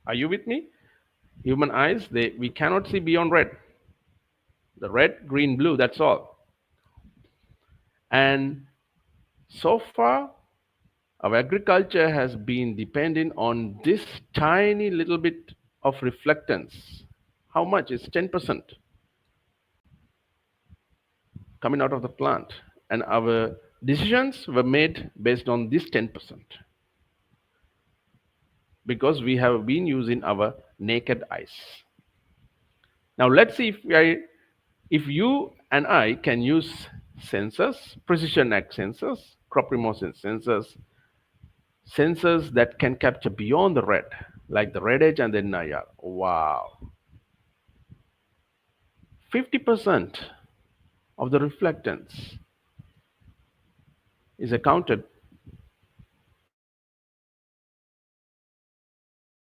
Are you with me? Human eyes, we cannot see beyond red. The red, green, blue, that's all. And so far, our agriculture has been depending on this tiny little bit of reflectance. How much? It's 10% coming out of the plant. And our decisions were made based on this 10% because we have been using our naked eyes. Now let's see if you and I can use sensors, precision ag sensors, crop remote sensors, sensors that can capture beyond the red, like the red edge and the NIR. Wow. 50% of the reflectance is accounted.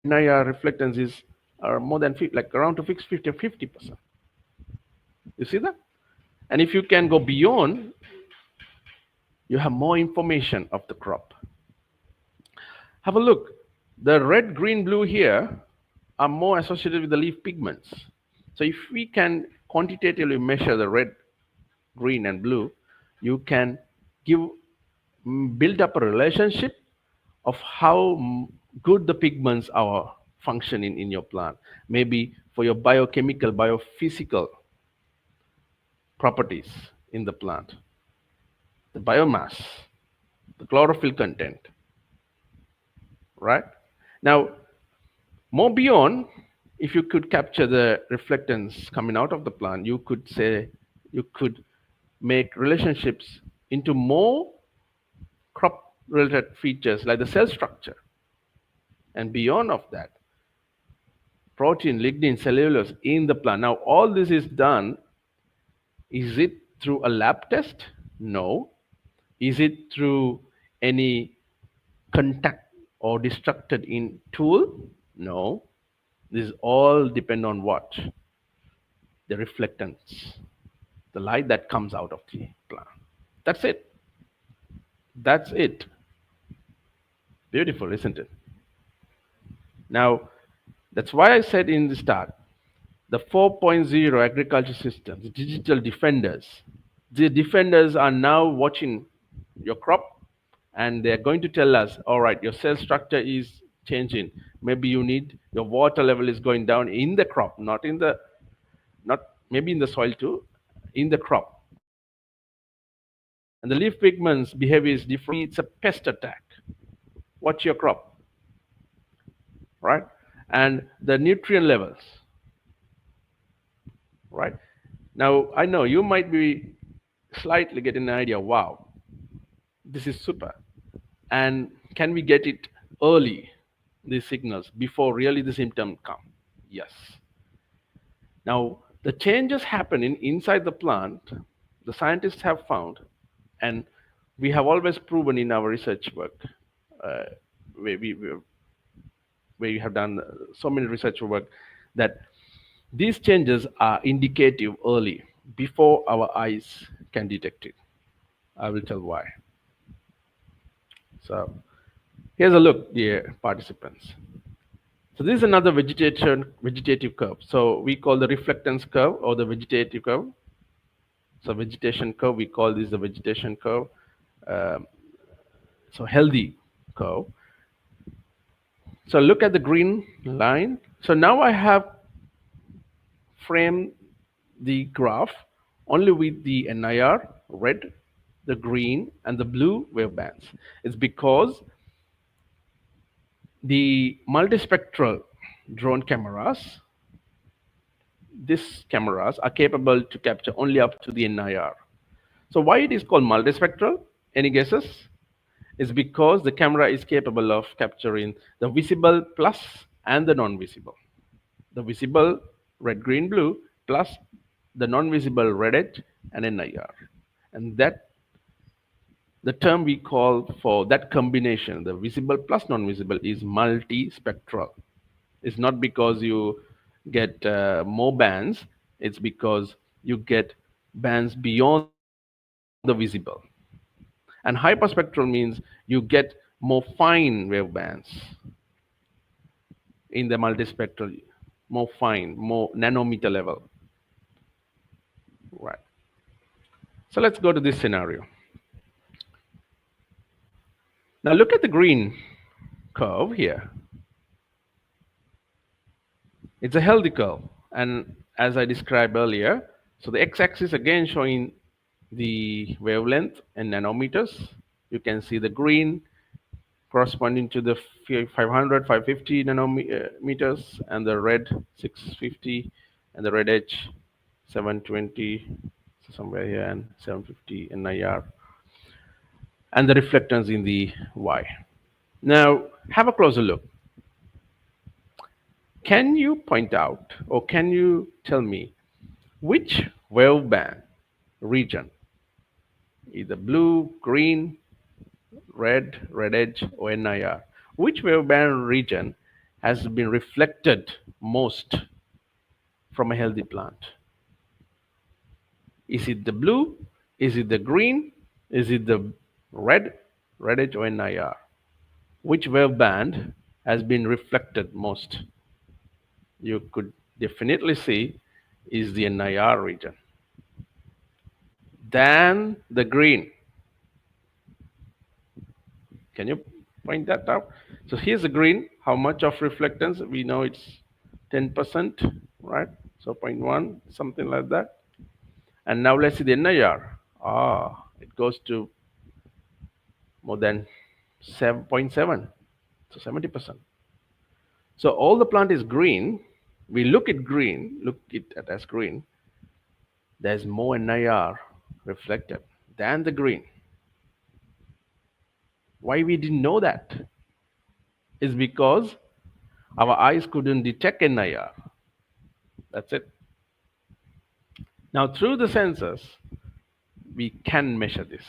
NIR reflectance is more than like around to 50%. You see that? And if you can go beyond you have more information of the crop. Have a look. The red, green, blue here are more associated with the leaf pigments. So if we can quantitatively measure the red, green, and blue, you can give build up a relationship of how good the pigments are functioning in your plant. Maybe for your biochemical, biophysical properties in the plant, the biomass, the chlorophyll content, right? Now, more beyond, if you could capture the reflectance coming out of the plant, you could say you could make relationships into more crop related features like the cell structure and beyond of that, protein, lignin, cellulose in the plant. Now, all this is done. Is it through a lab test? No. Is it through any contact or destructed in tool? No. This all depend on what? The reflectance, the light that comes out of the plant. That's it. That's it. Beautiful, isn't it? Now, that's why I said in the start, the 4.0 agriculture systems, digital defenders. The defenders are now watching your crop and they're going to tell us, all right, your cell structure is changing. Maybe you need your water level is going down in the crop, not in the not maybe in the soil too, in the crop. And the leaf pigments behavior is different. It's a pest attack. Watch your crop, right? And the nutrient levels, right? Now, I know you might be slightly getting an idea, wow, this is super. And can we get it early, these signals, before really the symptom come? Yes. Now, the changes happening inside the plant, the scientists have found, and we have always proven in our research work, uh, where we have done so many research work, that these changes are indicative early, before our eyes can detect it. I will tell why. So here's a look, dear participants. So this is another vegetative curve. So we call the reflectance curve or the vegetative curve. So vegetation curve, we call this the vegetation curve. Um, so healthy curve. So look at the green line. So now I have framed the graph only with the NIR, red, the green, and the blue wave bands. It's because the multispectral drone cameras, these cameras are capable to capture only up to the NIR. So why it is called multispectral? Any guesses? It's because the camera is capable of capturing the visible plus and the non-visible. The visible red, green, blue plus the non-visible red edge and NIR. And that the term we call for that combination, the visible plus non-visible, is multispectral. It's not because you get more bands, it's because you get bands beyond the visible. And hyperspectral means you get more fine wavebands in the multispectral, more fine, more nanometer level. Right. So let's go to this scenario. Now look at the green curve here. It's a healthy curve. And as I described earlier, so the x-axis again showing the wavelength in nanometers. You can see the green corresponding to the 500, 550 nanometers, and the red 650, and the red edge 720, so somewhere here, and 750 NIR, and the reflectance in the Y. Now, have a closer look. Can you point out, or can you tell me which waveband region, either blue, green, red, red edge, or NIR, which waveband region has been reflected most from a healthy plant? Is it the blue? Is it the green? Is it the Red, red edge or NIR. Which wave band has been reflected most? You could definitely see is the NIR region. Then the green. Can you point that out? So here's the green. How much of reflectance? We know it's 10%, right? So zero point 0.1, something like that. And now let's see the NIR. It goes to more than 7.7, so 70%. So all the plant is green. We look at green, look it at as green. There's more NIR reflected than the green. Why we didn't know that? Is because our eyes couldn't detect NIR. That's it. Now through the sensors, we can measure this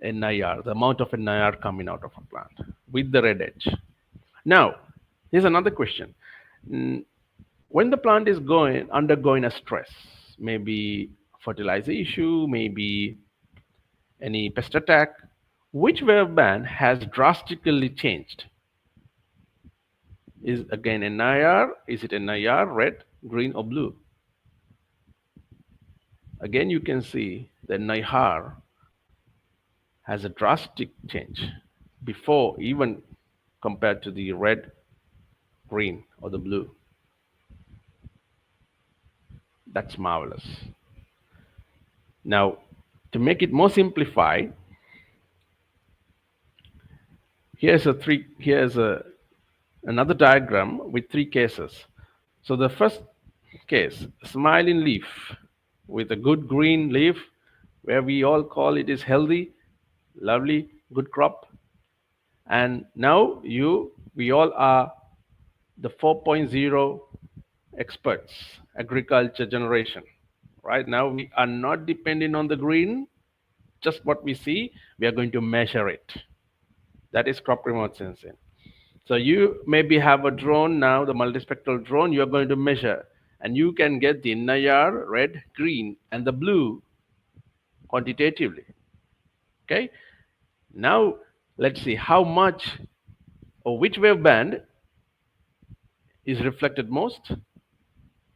NIR, the amount of NIR coming out of a plant with the red edge. Now, here's another question. Mm, When the plant is undergoing a stress, maybe fertilizer issue, maybe any pest attack, which wave band has drastically changed? Is again NIR? Is it NIR, red, green, or blue? Again, you can see the NIR has a drastic change before even compared to the red, green, or the blue. That's marvelous. Now, to make it more simplified, here's another diagram with three cases. So the first case, smiling leaf with a good green leaf, where we all call it is healthy, lovely, good crop. And now we all are the 4.0 experts, agriculture generation. Right now, we are not depending on the green, just what we see, we are going to measure it. That is crop remote sensing. So you maybe have a drone now, the multispectral drone, you are going to measure, and you can get the NIR, red, green, and the blue quantitatively. Okay. Now let's see how much or which wave band is reflected most.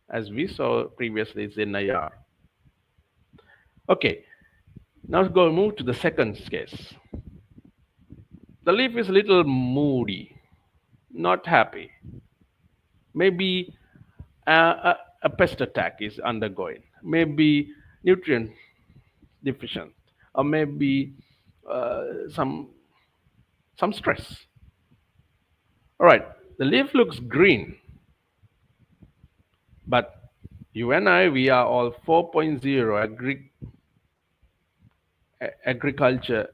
As we saw previously, it's NIR. Okay. Now let's go move to the second case. The leaf is a little moody, not happy. Maybe a pest attack is undergoing. Maybe nutrient deficient, or maybe some stress. All right, the leaf looks green, but you and I, we are all 4.0 agriculture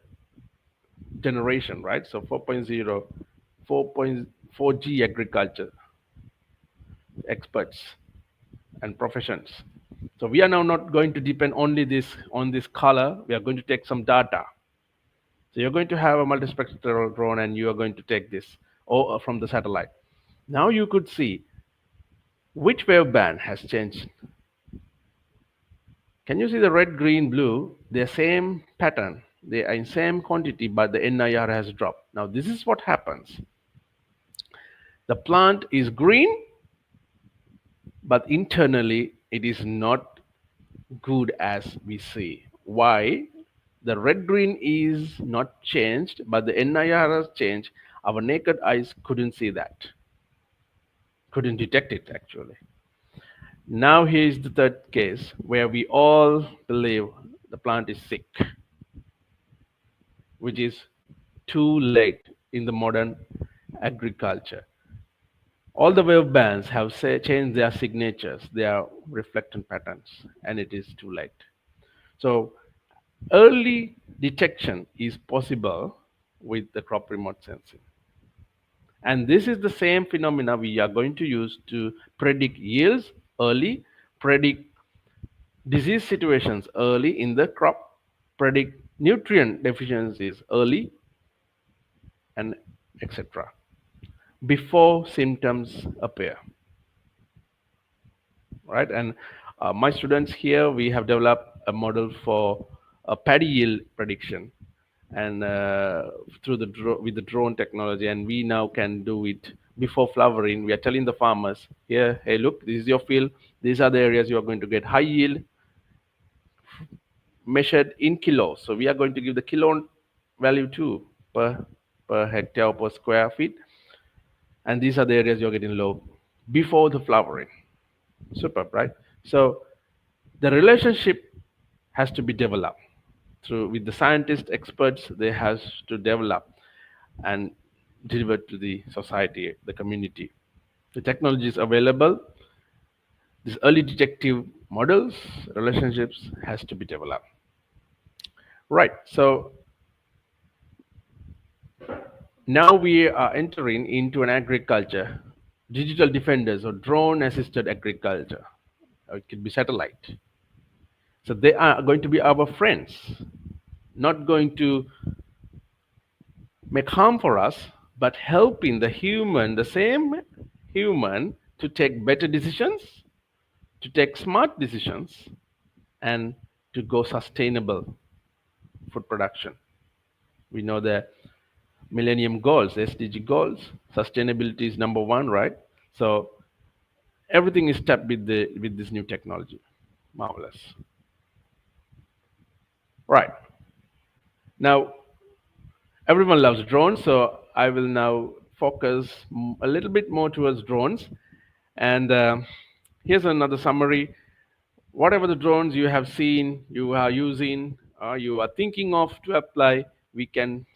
generation, right? So 4.0, 4.4G agriculture experts and professions. So we are now not going to depend only this on this color. We are going to take some data. So you're going to have a multispectral drone and you are going to take this or from the satellite. Now you could see which wave band has changed. Can you see the red, green, blue? They're same pattern. They are in same quantity, but the NIR has dropped. Now this is what happens. The plant is green, but internally it is not good as we see. Why? The red green is not changed, but the NIR has changed. Our naked eyes couldn't see that, couldn't detect it actually. Now here's the third case where we all believe the plant is sick, which is too late in the modern agriculture. All the wave bands have changed their signatures, their reflectant patterns, and it is too late. So early detection is possible with the crop remote sensing. And this is the same phenomena we are going to use to predict yields early, predict disease situations early in the crop, predict nutrient deficiencies early, and etc. before symptoms appear. Right? And my students here, we have developed a model for a paddy yield prediction and through with the drone technology, and we now can do it before flowering. We are telling the farmers here, hey, look, this is your field. These are the areas you are going to get high yield, measured in kilos. So we are going to give the kilo value too per hectare or per square feet, and these are the areas you're getting low before the flowering. Superb, right? So the relationship has to be developed through with the scientists, experts. They has to develop and deliver to the society, the community. The technology is available. These early detective models, relationships has to be developed. Right. So now we are entering into an agriculture, digital defenders or drone assisted agriculture. Or it could be satellite. So they are going to be our friends, not going to make harm for us, but helping the human, the same human, to take better decisions, to take smart decisions, and to go sustainable food production. We know the Millennium Goals, SDG goals, sustainability is number one, right? So everything is tapped with this new technology. Marvelous. Right. Now, everyone loves drones, so I will now focus a little bit more towards drones. And here's another summary. Whatever the drones you have seen, you are using, or you are thinking of to apply, we can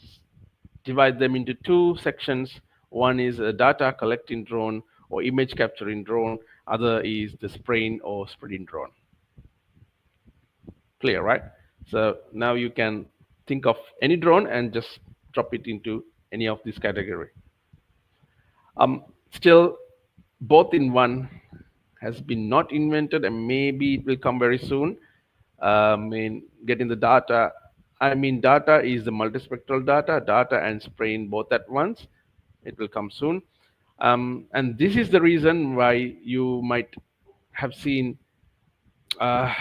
divide them into two sections. One is a data collecting drone or image capturing drone. Other is the spraying or spreading drone. Clear, right? So now you can think of any drone and just drop it into any of this category. Still, both in one has been not invented, and maybe it will come very soon. Getting the data. I mean, data is the multispectral data and spraying both at once. It will come soon. And this is the reason why you might have seen uh,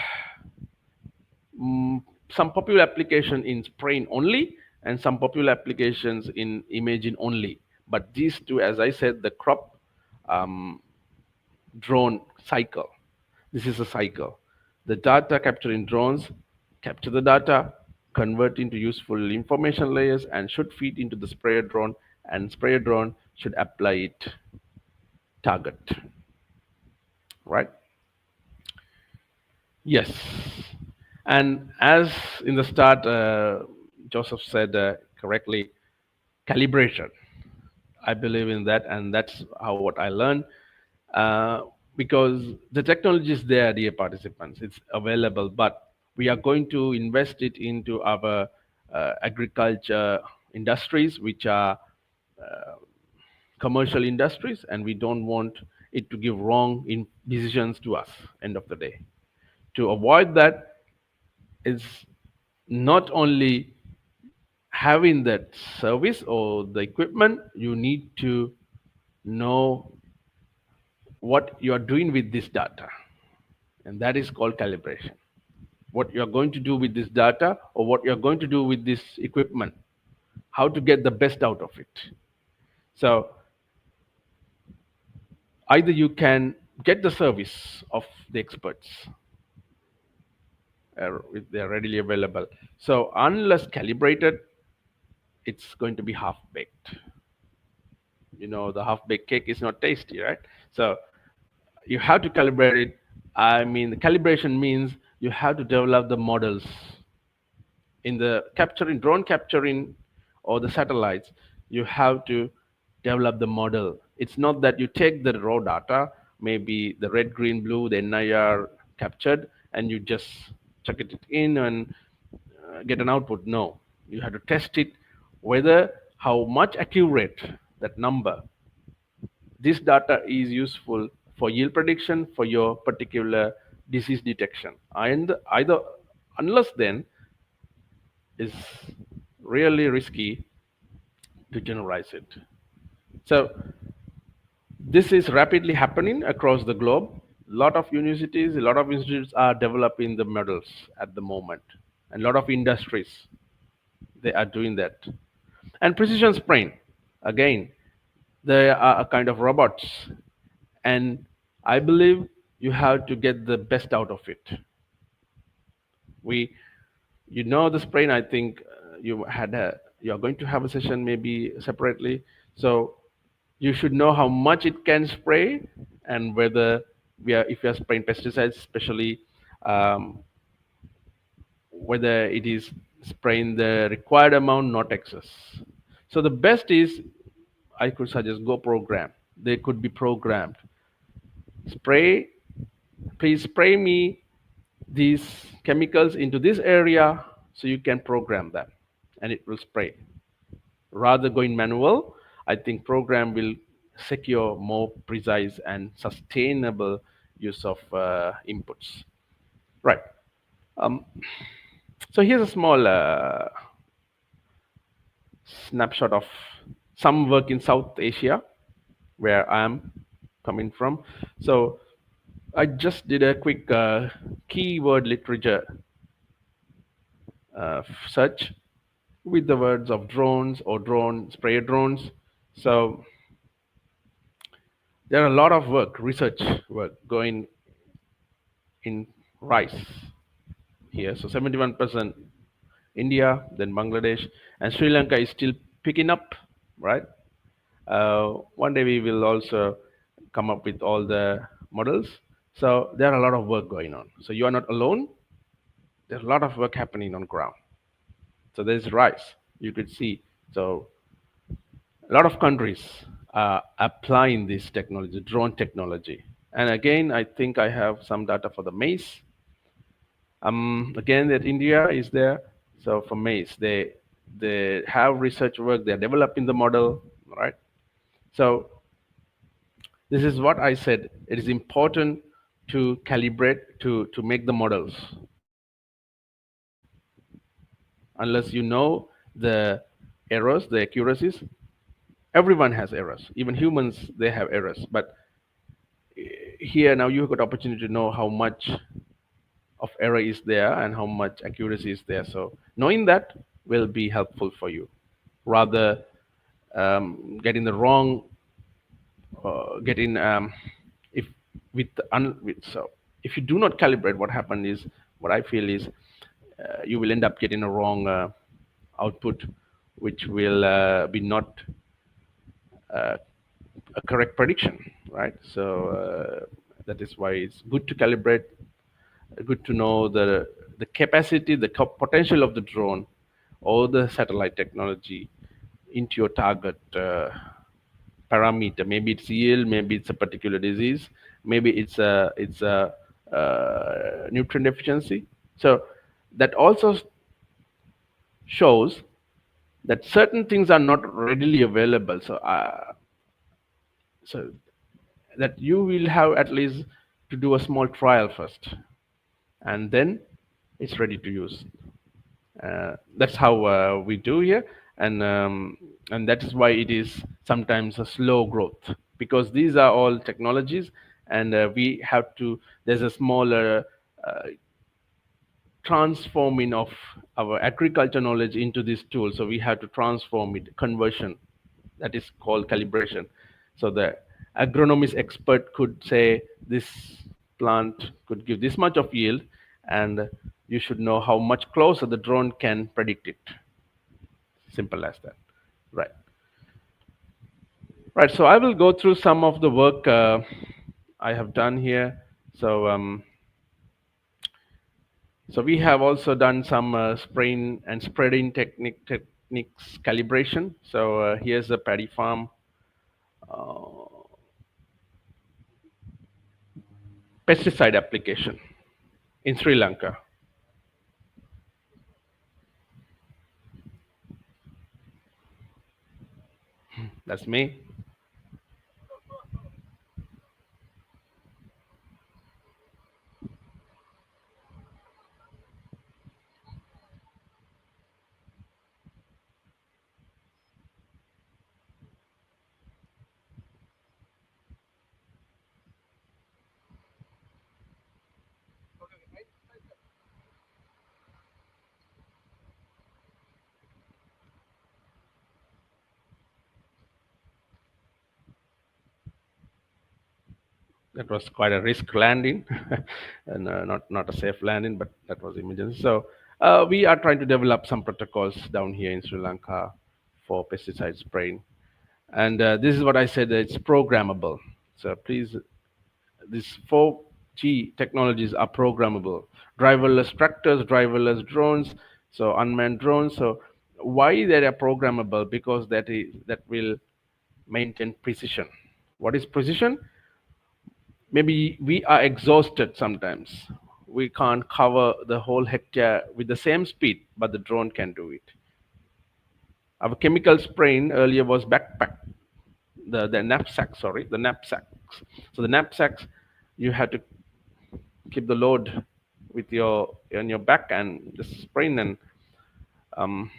some popular application in spraying only and some popular applications in imaging only. But these two, as I said, the crop um, drone cycle. This is a cycle. The data capturing drones capture the data, convert into useful information layers, and should feed into the sprayer drone, and sprayer drone should apply it target. Right? Yes. And as in the start, Joseph said correctly, calibration. I believe in that, and that's how what I learned. Uh, because the technology is there, dear participants, it's available, but we are going to invest it into our agriculture industries, which are commercial industries, and we don't want it to give wrong decisions to us. End of the day, to avoid that is not only having that service or the equipment, you need to know what you are doing with this data, and that is called calibration. What you are going to do with this data, or what you are going to do with this equipment, how to get the best out of it. So either you can get the service of the experts, they're readily available. So unless calibrated, it's going to be half baked. The half baked cake is not tasty, right? So you have to calibrate it. I mean, the calibration means you have to develop the models in the capturing, drone capturing, or the satellites. You have to develop the model. It's not that you take the raw data, maybe the red, green, blue, the NIR captured, and you just chuck it in and get an output. No, you have to test it, whether how much accurate that number. This data is useful for yield prediction for your particular disease detection, and either unless then is really risky to generalize it. So this is rapidly happening across the globe. A lot of institutes are developing the models at the moment, and a lot of industries. they are doing that. And precision spraying, again, they are a kind of robots, and I believe you have to get the best out of it. We, you know, the spraying. I think you are going to have a session maybe separately. So you should know how much it can spray, and whether we are if we are spraying pesticides, especially um, whether it is spraying the required amount, not excess. So the best is, I could suggest, go program. They could be programmed. Spray, please spray me these chemicals into this area, so you can program them and it will spray. Rather going manual, I think program will secure more precise and sustainable use of inputs. Right. Um, so here's a small snapshot of some work in South Asia, where I am coming from. So I just did a quick keyword literature search with the words of drones or drone sprayer drones. So there are a lot of work, research work going in rice here. So 71% India, then Bangladesh, and Sri Lanka is still picking up, right? One day we will also come up with all the models. So there are a lot of work going on. So you are not alone. There's a lot of work happening on ground. So there's rice. You could see. So a lot of countries are applying this technology, drone technology. And again, I think I have some data for the maize. Again, that India is there. So for maize, they have research work. They're developing the model, right? So this is what I said. It is important to calibrate to make the models. Unless you know the errors, the accuracies, everyone has errors. Even humans, they have errors. But here now you have got opportunity to know how much of error is there and how much accuracy is there. So knowing that will be helpful for you, rather getting the wrong, getting if so if you do not calibrate, what happen is, what I feel is, you will end up getting a wrong output, which will be not uh, a correct prediction, right? So that is why it's good to calibrate, good to know the capacity, the potential of the drone or the satellite technology into your target parameter. Maybe it's yield, maybe it's a particular disease, maybe it's a nutrient deficiency. So that also shows that certain things are not readily available. So that you will have at least to do a small trial first, and then it's ready to use. That's how we do here, and that is why it is sometimes a slow growth, because these are all technologies, and we have to. There's a smaller transforming of our agriculture knowledge into this tool, so we have to transform it, conversion, that is called calibration. So the agronomist expert could say this plant could give this much of yield, and you should know how much closer the drone can predict it. Simple as that. Right. Right. So I will go through some of the work I have done here. So we have also done some spraying and spreading techniques calibration. So here's a paddy farm pesticide application in Sri Lanka. That's me. That was quite a risk landing, and not a safe landing, but that was emergency. So we are trying to develop some protocols down here in Sri Lanka for pesticide spraying, and this is what I said. It's programmable. So please, these 4G technologies are programmable. Driverless tractors, driverless drones, so unmanned drones. So why they are programmable? Because that will maintain precision. What is precision? Maybe we are exhausted sometimes. We can't cover the whole hectare with the same speed, but the drone can do it. Our chemical spraying earlier was backpack, the knapsack, sorry, the knapsacks. So the knapsacks, you had to keep the load with your on your back and just spraying, and um,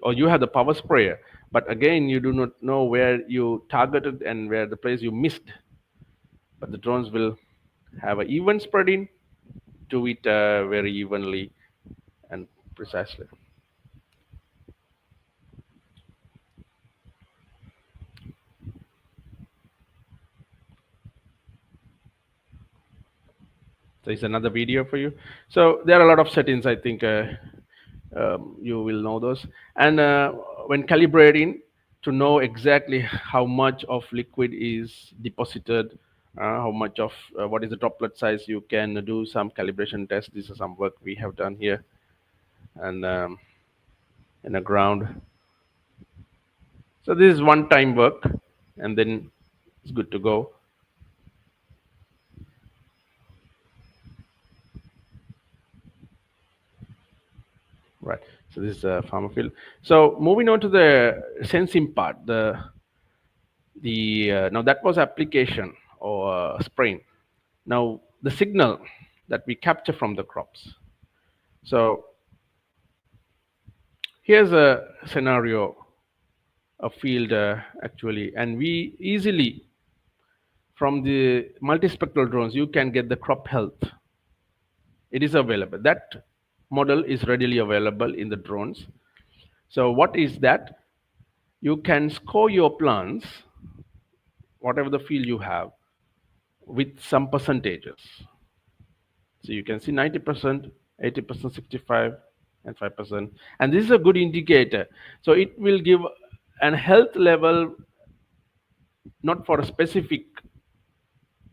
or you have the power sprayer. But again, you do not know where you targeted and where the place you missed. But the drones will have an even spreading, do it very evenly and precisely. So it's another video for you. So there are a lot of settings. I think you will know those. And when calibrating to know exactly how much of liquid is deposited, how much of what is the droplet size, you can do some calibration tests. This is some work we have done here, and in the ground. So this is one time work, and then it's good to go. Right. So this is a farmer field. So moving on to the sensing part, the now that was application or spraying. Now the signal that we capture from the crops. So here's a scenario, a field actually, and we easily from the multispectral drones you can get the crop health. It is available. That model is readily available in the drones. So what is that? You can score your plants, whatever the field you have, with some percentages. So you can see 90%, 80%, 65, and 5%. And this is a good indicator. So it will give an health level, not for a specific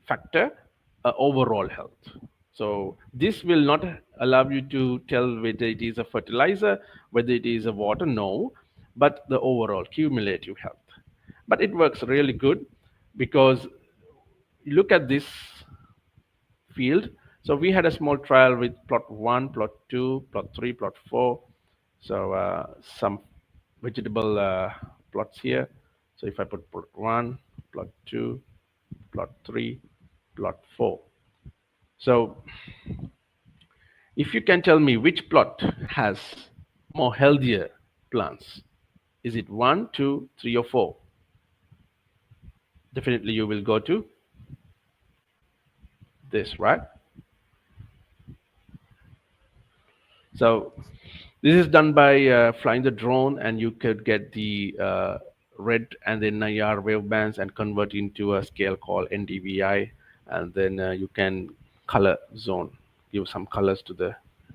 factor, overall health. So this will not allow you to tell whether it is a fertilizer, whether it is a water, no, but the overall cumulative health. But it works really good because you look at this field. So we had a small trial with plot 1, plot 2, plot 3, plot 4. So some vegetable plots here. So if I put plot 1, plot 2, plot 3, plot 4. So if you can tell me which plot has more healthier plants, is it 1, 2, 3, or 4? Definitely you will go to this, right? So this is done by flying the drone, and you could get the red and then IR wave bands and convert into a scale called NDVI, and then you can color zone, give some colors to the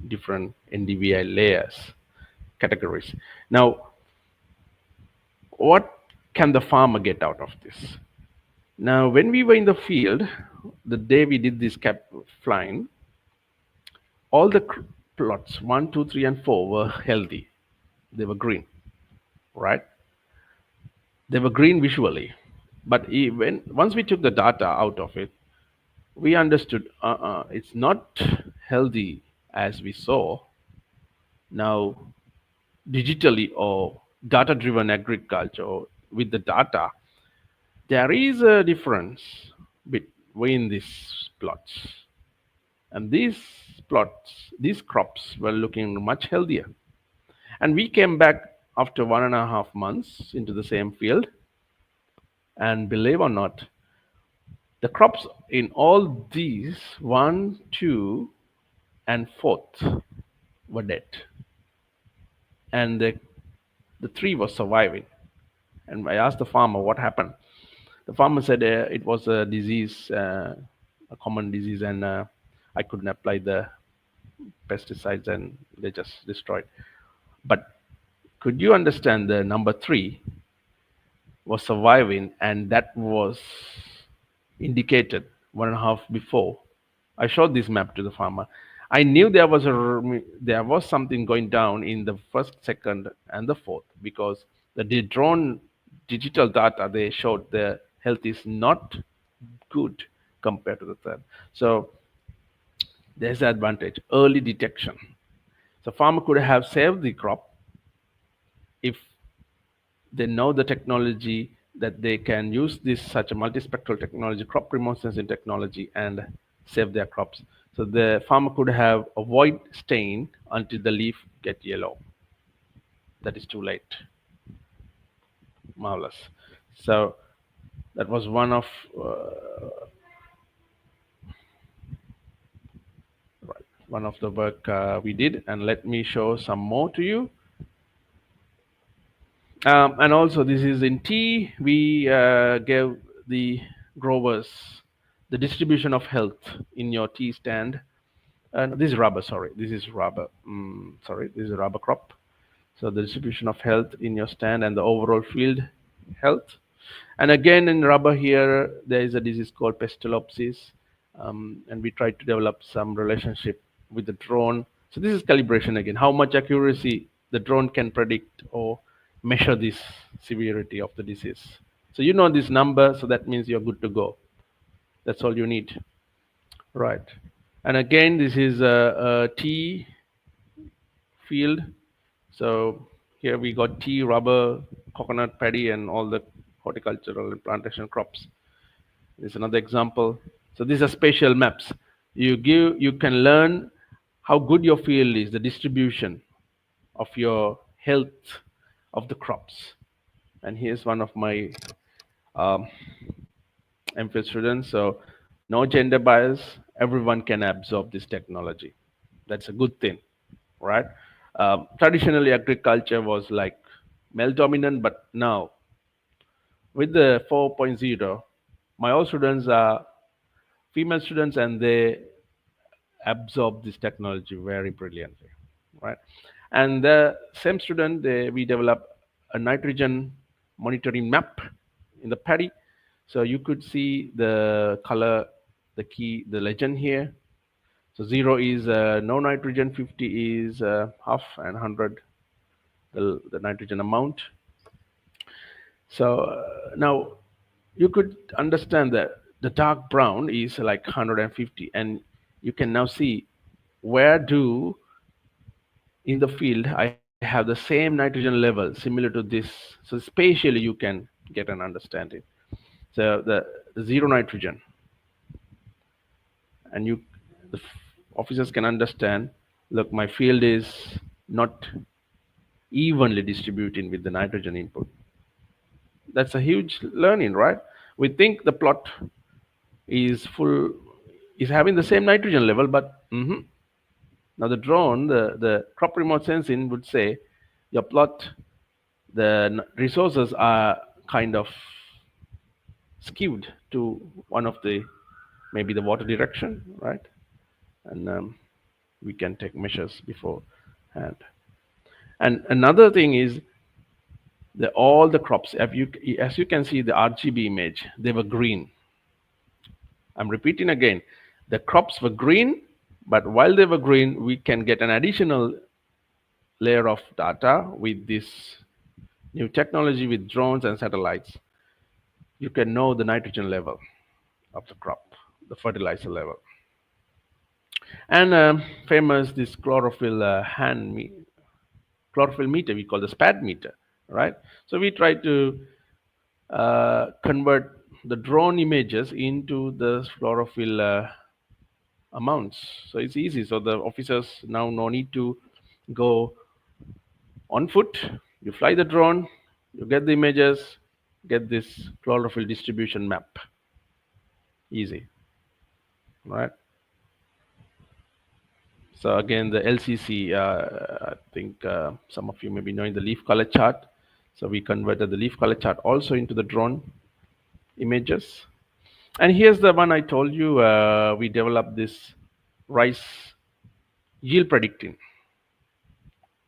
different NDVI layers, categories. Now, what can the farmer get out of this? Now, when we were in the field, the day we did this cap flying, all the plots 1, 2, 3, and 4 were healthy. They were green, right? They were green visually, but even once we took the data out of it, we understood it's not healthy as we saw. Now, digitally or data-driven agriculture, or with the data, there is a difference between these plots, and these plots, these crops were looking much healthier. And we came back after 1.5 months into the same field, and believe or not, the crops in all these one, two, and fourth were dead, and the three was surviving. And I asked the farmer what happened. The farmer said it was a disease. a common disease, and I couldn't apply the pesticides, and they just destroyed. But could you understand the number three was surviving, and that was indicated 1.5 before I showed this map to the farmer. I knew there was something going down in the first, second, and the fourth, because the drone digital data they showed the health is not good compared to the third. So there's the advantage, early detection. So farmer could have saved the crop if they know the technology, that they can use this such a multispectral technology, crop remote sensing technology, and save their crops. So the farmer could have avoid stain until the leaf get yellow. That is too late. Marvelous. So that was one of the work we did, and let me show some more to you. And also, this is in tea. We gave the growers the distribution of health in your tea stand. And this is rubber. Sorry, this is rubber. Sorry, this is a rubber crop. So the distribution of health in your stand and the overall field health. And again, in rubber here, there is a disease called pestalozzi, and we tried to develop some relationship with the drone. So this is calibration again, how much accuracy the drone can predict or measure this severity of the disease. So you know this number, so that means you're good to go. That's all you need. Right. And again, this is a tea field. So here we got tea, rubber, coconut, paddy, and all the horticultural and plantation crops. This is another example. So these are spatial maps. You can learn how good your field is, the distribution of your health of the crops. And here's one of my um, MPhil students. So no gender bias. Everyone can absorb this technology. That's a good thing, right? Traditionally, agriculture was like male dominant, but now with the 4.0, my all students are female students, and they absorb this technology very brilliantly, right? And the same student, we develop a nitrogen monitoring map in the paddy. So you could see the color, the key, the legend here. So 0 is no nitrogen, 50 is half, and 100 the nitrogen amount. So now you could understand that the dark brown is like 150, and you can now see where do in the field I have the same nitrogen level similar to this. So spatially you can get an understanding. So the zero nitrogen, and the officers can understand, look, my field is not evenly distributing with the nitrogen input. That's a huge learning, right? We think the plot is full, is having the same nitrogen level, but now the drone, the crop remote sensing would say your plot, the resources are kind of skewed to one of the, maybe the water direction, right? And we can take measures beforehand. And another thing is all the crops, as you can see the RGB image, they were green. I'm repeating again, the crops were green, but while they were green, we can get an additional layer of data with this new technology with drones and satellites. You can know the nitrogen level of the crop, the fertilizer level. And famous this chlorophyll chlorophyll meter, we call the SPAD meter, right? So we try to convert the drone images into the chlorophyll amounts. So it's easy. So the officers now no need to go on foot. You fly the drone, you get the images, get this chlorophyll distribution map. Easy, right? So again, the LCC, I think some of you may be knowing the leaf color chart. So we converted the leaf color chart also into the drone images. And here's the one I told you. We developed this rice yield predicting.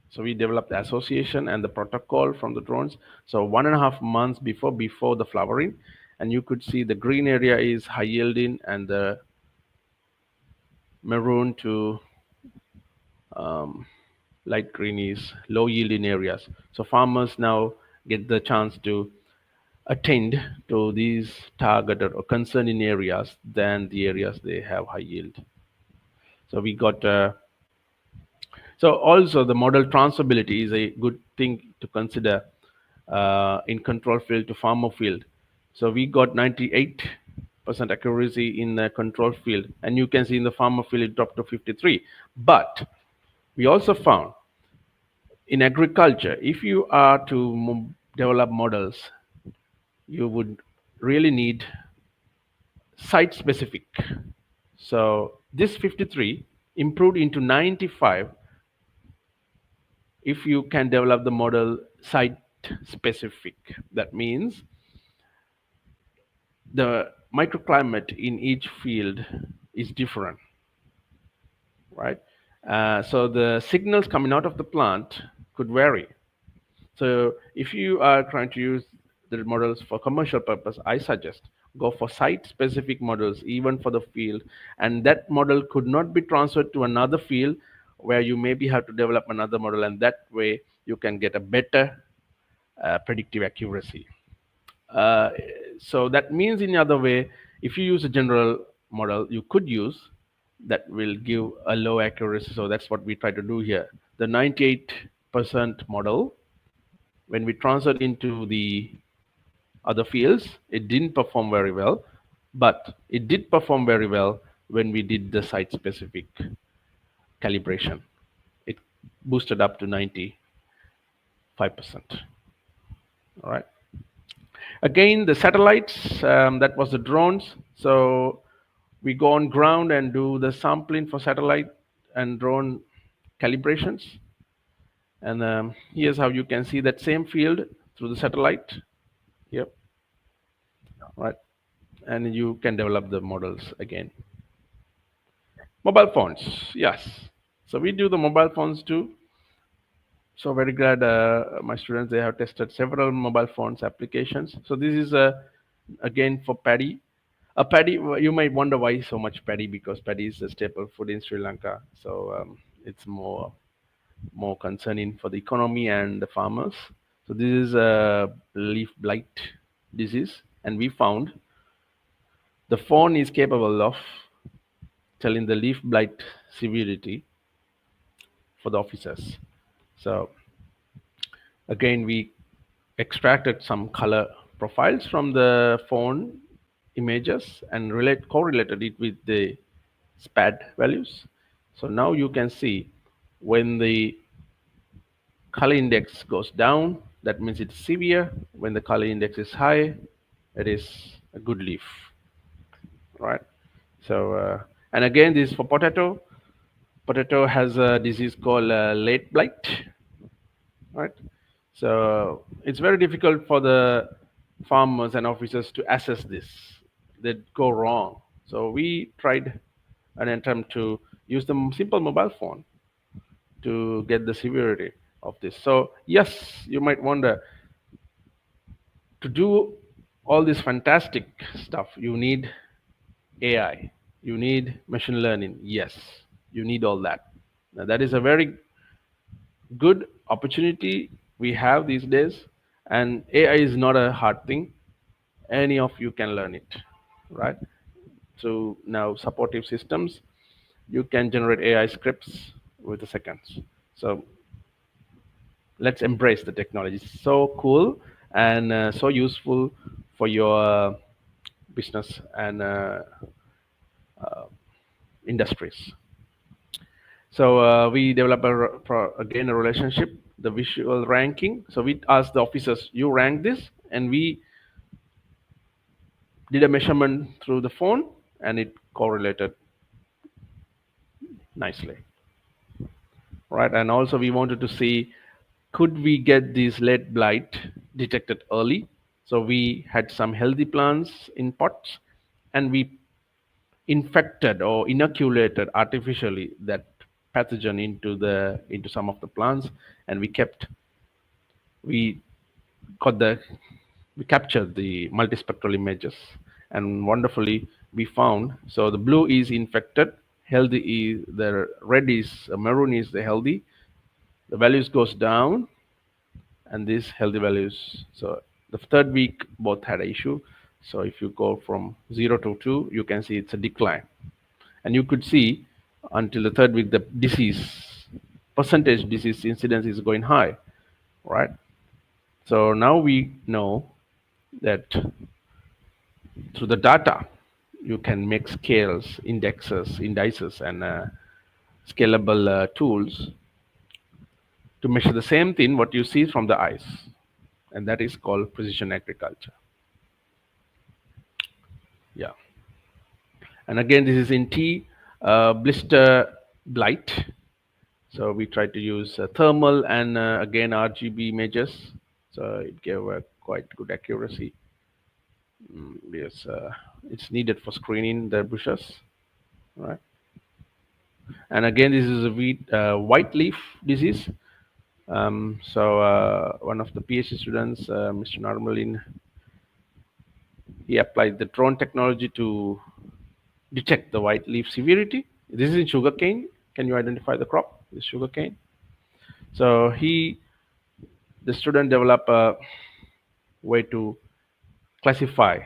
So we developed the association and the protocol from the drones. So 1.5 months before the flowering, and you could see the green area is high yielding and the maroon to um, light green is low yielding areas. So farmers now get the chance to attend to these targeted or concerning areas than the areas they have high yield. So we got so also the model transferability is a good thing to consider in control field to farmer field. So we got 98% accuracy in the control field, and you can see in the farmer field it dropped to 53. But we also found in agriculture, if you are to develop models, you would really need site specific. So this 53 improved into 95 if you can develop the model site specific. That means the microclimate in each field is different, right? So the signals coming out of the plant could vary. So if you are trying to use the models for commercial purpose, I suggest go for site specific models even for the field, and that model could not be transferred to another field where you maybe have to develop another model, and that way you can get a better predictive accuracy. Uh, so that means in other way, if you use a general model, you could use that will give a low accuracy. So that's what we try to do here. The 98% model, when we transferred into the other fields, it didn't perform very well, but it did perform very well when we did the site specific calibration. It boosted up to 95%. All right. Again, the satellites, that was the drones. So we go on ground and do the sampling for satellite and drone calibrations. And here's how you can see that same field through the satellite. Yep, right. And you can develop the models again. Mobile phones, yes. So we do the mobile phones too. So very glad my students, they have tested several mobile phones applications. So this is again for paddy. A paddy, you might wonder why so much paddy, because paddy is a staple food in Sri Lanka. So it's more concerning for the economy and the farmers. So this is a leaf blight disease, and we found the phone is capable of telling the leaf blight severity for the officers. So again, we extracted some color profiles from the phone images and correlated it with the SPAD values. So now you can see when the color index goes down, that means it's severe. When the color index is high, it is a good leaf, right? So, and again, this is for potato. Potato has a disease called late blight, right? So it's very difficult for the farmers and officers to assess this. They go wrong. So we tried an attempt to use the simple mobile phone to get the severity of this. So yes, you might wonder, to do all this fantastic stuff, you need AI, you need machine learning. Yes, you need all that. Now, that is a very good opportunity we have these days, and AI is not a hard thing. Any of you can learn it, right? So now supportive systems, you can generate AI scripts with the seconds. So let's embrace the technology. It's so cool and so useful for your business and industries. So we develop again a relationship, the visual ranking. So we ask the officers, you rank this, and we did a measurement through the phone, and it correlated nicely, right? And also we wanted to see, could we get this lead blight detected early? So we had some healthy plants in pots, and we infected or inoculated artificially that pathogen into some of the plants, and we got the we captured the multispectral images, and wonderfully we found, so the blue is infected, healthy is the red is maroon is the healthy, the values goes down, and these healthy values. So the third week both had an issue. So if you go from 0 to 2, you can see it's a decline, and you could see until the third week the disease percentage disease incidence is going high, right? So now we know that through the data you can make scales, indexes, indices, and scalable tools to measure the same thing what you see from the eyes, and that is called precision agriculture. Yeah. And again, this is in tea, blister blight. So we try to use thermal and again RGB images. So it gave a quite good accuracy. Yes, it's needed for screening the bushes, right? And again, this is a white leaf disease. One of the PhD students, Mr. Normalin, he applied the drone technology to detect the white leaf severity. This is in sugarcane. Can you identify the crop? This sugarcane. So the student developed a way to classify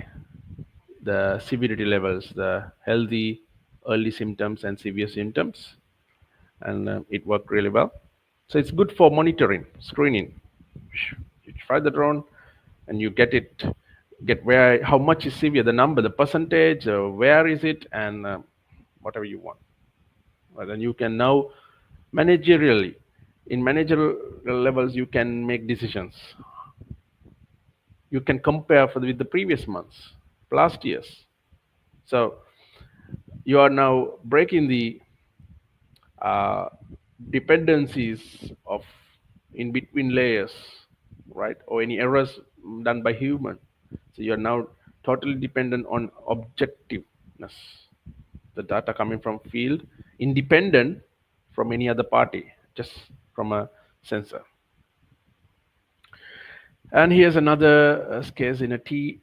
the severity levels, the healthy, early symptoms, and severe symptoms, and it worked really well. So it's good for monitoring, screening. You try the drone, and you get where how much is severe, the number, the percentage, where is it, and whatever you want. Then you can now managerially, in managerial levels, you can make decisions. You can compare with the previous months, last years. So you are now breaking the uh, dependencies of in between layers, right? Or any errors done by human. So you are now totally dependent on objectiveness, the data coming from field, independent from any other party, just from a sensor. And here's another case in a T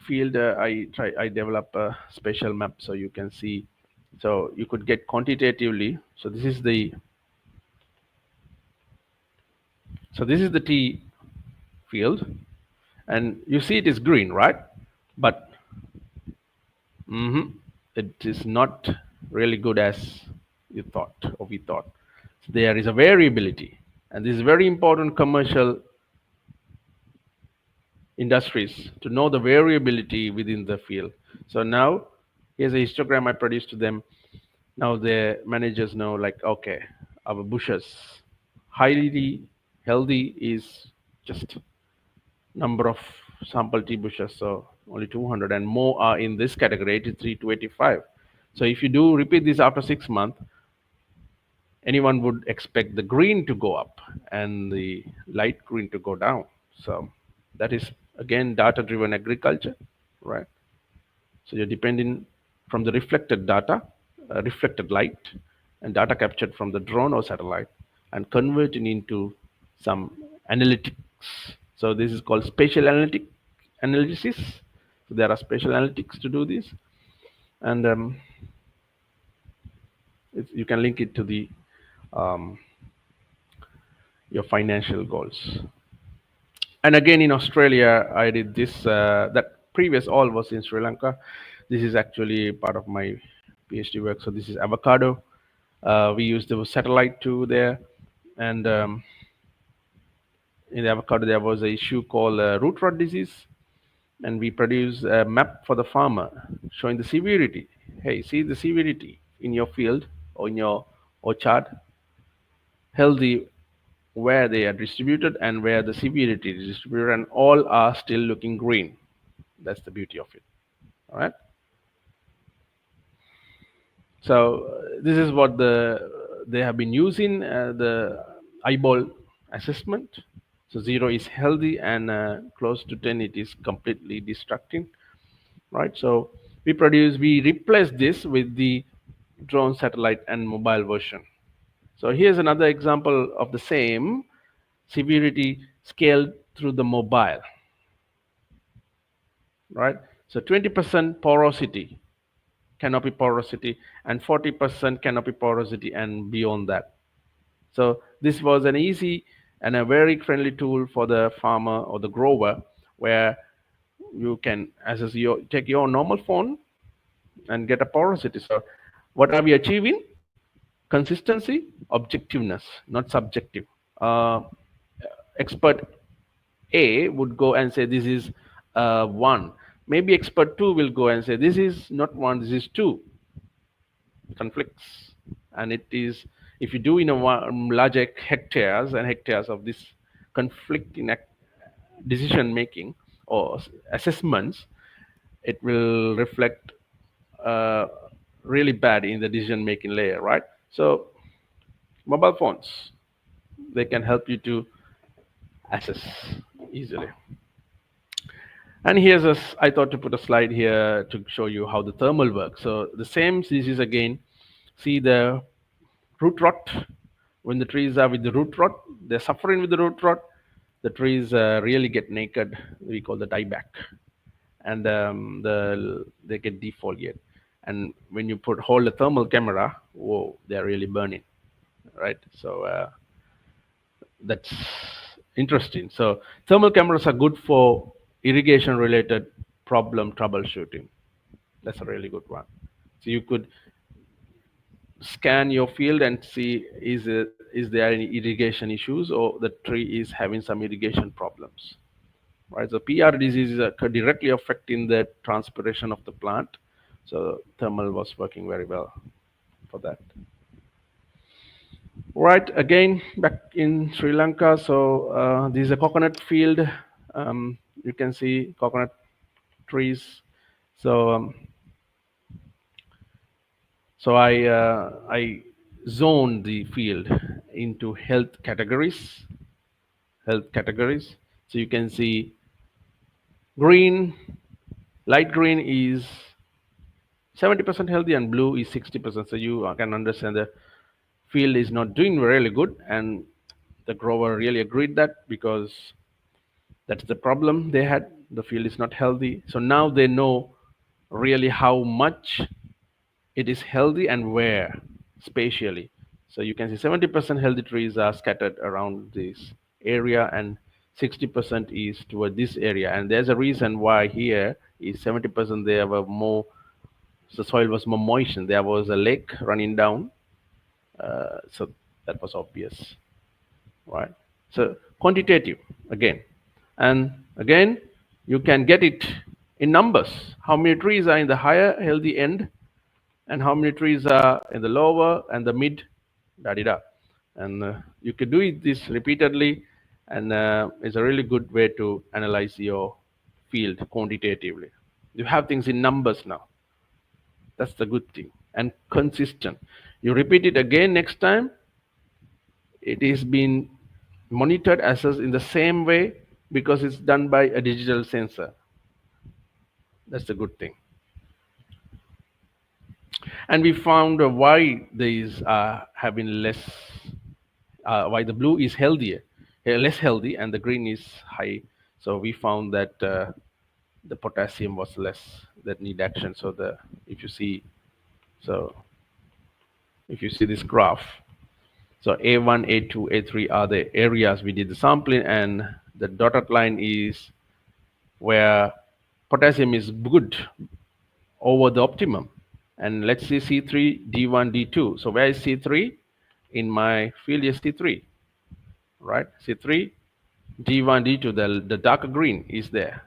field. I develop a spatial map so you can see. So you could get quantitatively. This is the T field, and you see it is green, right? But it is not really good as you thought or we thought. So there is a variability, and this is very important commercial industries to know the variability within the field. So now here's a histogram I produced to them. Now the managers know, like, okay, our bushes highly healthy is just number of sample tea bushes, so only 200, and more are in this category, 83 to 85. So if you do repeat this after 6 months, anyone would expect the green to go up and the light green to go down. So that is again data driven agriculture, right? So you're depending from the reflected data, reflected light, and data captured from the drone or satellite, and converting into some analytics. So this is called spatial analysis. So there are spatial analytics to do this, and you can link it to the um, your financial goals. And again in Australia, I did this. That previous all was in Sri Lanka. This is actually part of my PhD work. So this is avocado. We used the satellite too there, and in the avocado there was an issue called root rot disease, and we produced a map for the farmer showing the severity. Hey, see the severity in your field or in your orchard, healthy, where they are distributed and where the severity is distributed, and all are still looking green. That's the beauty of it. All right. So this is what they have been using the eyeball assessment. So 0 is healthy, and close to 10 it is completely destructing, right? So We replace this with the drone, satellite, and mobile version. So here's another example of the same severity scaled through the mobile, right? So 20% porosity, canopy porosity, and 40% canopy porosity, and beyond that. So this was an easy and a very friendly tool for the farmer or the grower, where you can assess take your normal phone and get a porosity. So what are we achieving? Consistency, objectiveness, not subjective. Uh, Expert A would go and say this is one. Maybe expert two will go and say this is not one, this is two. Conflicts. And it is, if you do in a larger hectares and hectares of this conflicting decision making or assessments, it will reflect uh, really bad in the decision making layer, right? So mobile phones, they can help you to assess easily. And here's I thought to put a slide here to show you how the thermal works. So the same species again, see the root rot. When the trees are with the root rot, they're suffering with the root rot. The trees really get naked. We call the dieback, and they get defoliate. And when you hold a thermal camera, whoa, they're really burning, right? So that's interesting. So thermal cameras are good for irrigation related problem troubleshooting. That's a really good one. So you could scan your field and see is there any irrigation issues, or the tree is having some irrigation problems, right? So PR diseases are directly affecting the transpiration of the plant. So thermal was working very well for that. Right, again, back in Sri Lanka, so this is a coconut field. You can see coconut trees. So, I zoned the field into health categories. So you can see green, light green is 70% healthy, and blue is 60%. So you can understand the field is not doing really good, and the grower really agreed that, because that's the problem they had. The field is not healthy. So now they know really how much it is healthy and where spatially. So you can see 70% healthy trees are scattered around this area, and 60% is toward this area. And there's a reason why here is 70% there were more, the soil was more moistened. There was a lake running down. So that was obvious, right? So quantitative again. And again, you can get it in numbers. How many trees are in the higher healthy end, and how many trees are in the lower and the mid, da da da. And you could do this repeatedly, and it's a really good way to analyze your field quantitatively. You have things in numbers now. That's the good thing. And consistent. You repeat it again next time, it is being monitored, assessed in the same way, because it's done by a digital sensor. That's the good thing. And we found why these are having less, why the blue is healthier, less healthy, and the green is high. So we found that the potassium was less that need action. So if you see, so if you see this graph, so A1, A2, A3 are the areas we did the sampling, and the dotted line is where potassium is good over the optimum. And let's see C3, D1, D2. So where is C3? In my field is C3, right? C3, D1, D2, the darker green is there.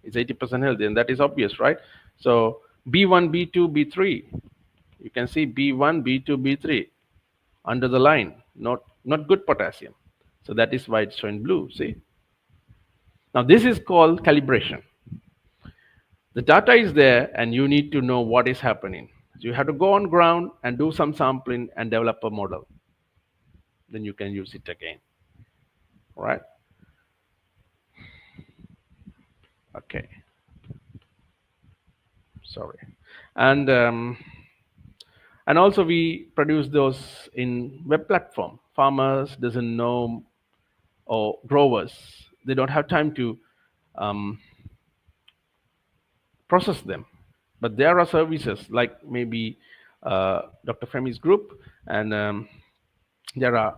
It's 80% healthy, and that is obvious, right? So B1, B2, B3. You can see B1, B2, B3 under the line, not good potassium. So that is why it's showing blue, see? Now this is called calibration. The data is there, and you need to know what is happening. So you have to go on ground and do some sampling and develop a model. Then you can use it again. All right? Okay. Sorry. And and also we produce those in web platform. Farmers doesn't know, or growers, they don't have time to um, process them. But there are services like maybe Dr. Femi's group, and there are,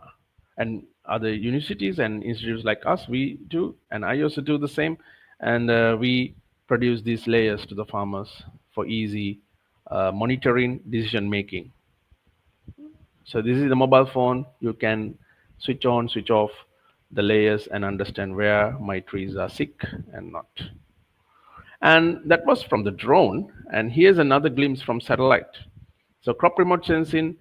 and other universities and institutes like us, we do, and I also do the same. And we produce these layers to the farmers for easy monitoring, decision making. So this is the mobile phone. You can switch on, switch off the layers and understand where my trees are sick and not. And that was from the drone. And here's another glimpse from satellite. So crop remote sensing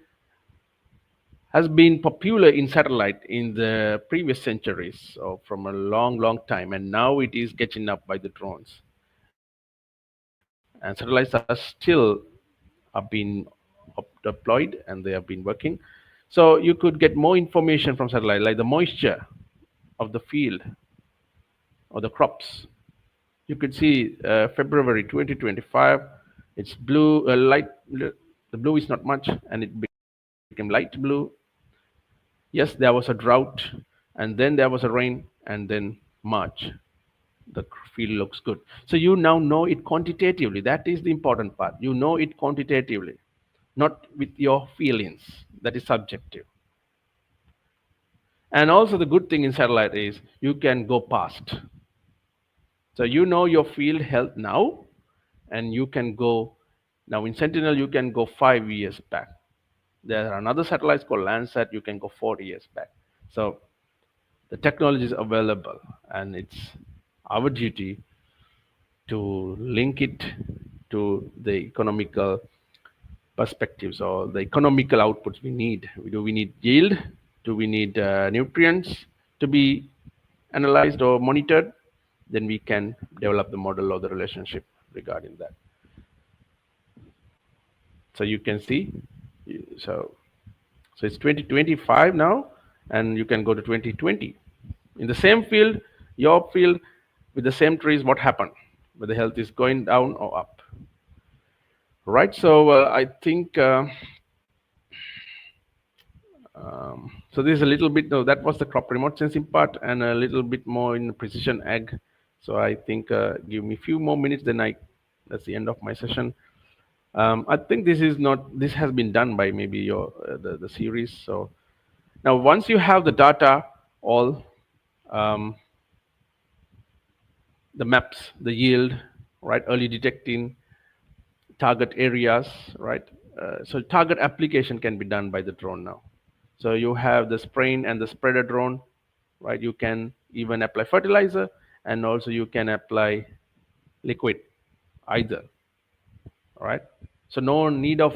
has been popular in satellite in the previous centuries, so from a long, long time, and now it is catching up by the drones. And satellites are still are being deployed and they have been working. So you could get more information from satellite, like the moisture of the field or the crops. You could see February 2025. It's blue, the blue is not much, and it became light blue. Yes, there was a drought, and then there was a rain, and then March. The field looks good. So you now know it quantitatively. That is the important part. You know it quantitatively, not with your feelings. That is subjective. And also the good thing in satellite is you can go past. So you know your field health now, and you can go now in Sentinel. You can go 5 years back. There are another satellites called Landsat. You can go 40 years back. So the technology is available, and it's our duty to link it to the economical perspectives or the economical outputs we need. Do we need yield? Do we need nutrients to be analyzed or monitored? Then we can develop the model or the relationship regarding that. So you can see, so so it's 2025 now, and you can go to 2020. In the same field, your field, with the same trees, what happened? Whether health is going down or up. Right. So I think so. This is a little bit. No, that was the crop remote sensing part, and a little bit more in precision ag. So I think give me a few more minutes, then I. That's the end of my session. I think this is not. This has been done by maybe your the series. So now once you have the data, all um, the maps, the yield, right, early detecting target areas, right? So target application can be done by the drone now. So you have the spraying and the spreader drone, right? You can even apply fertilizer, and also you can apply liquid, either, right? So no need of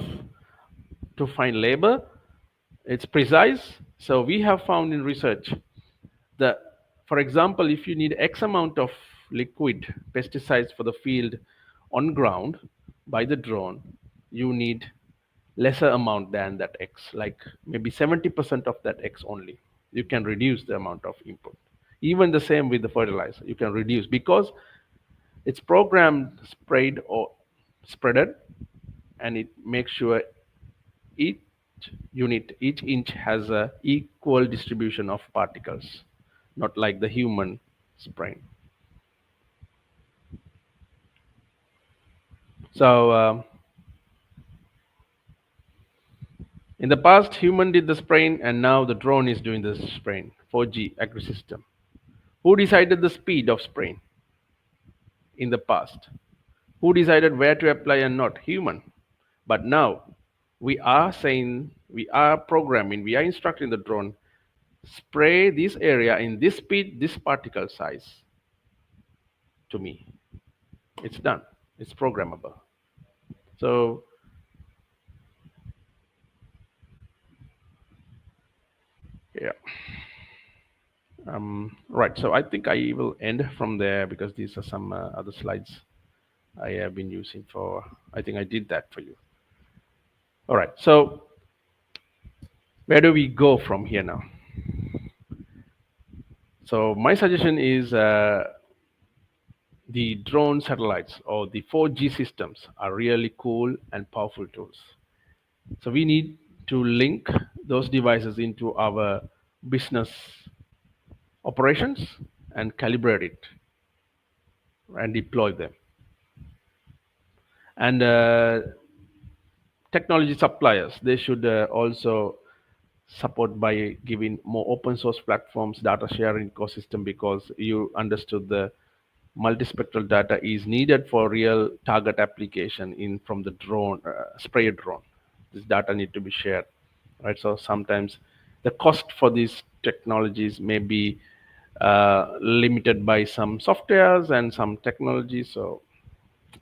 to find labor. It's precise. So we have found in research the, for example, if you need X amount of liquid pesticides for the field on ground by the drone, you need lesser amount than that X, like maybe 70% of that X only. You can reduce the amount of input. Even the same with the fertilizer, you can reduce because it's programmed sprayed or spreaded, and it makes sure each unit, each inch has a equal distribution of particles, not like the human spraying. So in the past, human did the spraying, and now the drone is doing the spraying. 4G agri system. Who decided the speed of spraying in the past? Who decided where to apply and not? Human. But now we are saying, we are programming, we are instructing the drone, spray this area in this speed, this particle size to me. It's done. It's programmable. So yeah. Right. So I think I will end from there because these are some other slides I have been using for. I think I did that for you. All right. So where do we go from here now? So my suggestion is the drone satellites or the 4G systems are really cool and powerful tools. So we need to link those devices into our business operations and calibrate it and deploy them. And technology suppliers, they should also support by giving more open source platforms, data sharing ecosystem, because you understood the multispectral data is needed for real target application in from the drone, sprayer drone. This data need to be shared, right? So sometimes the cost for these technologies may be limited by some softwares and some technologies. So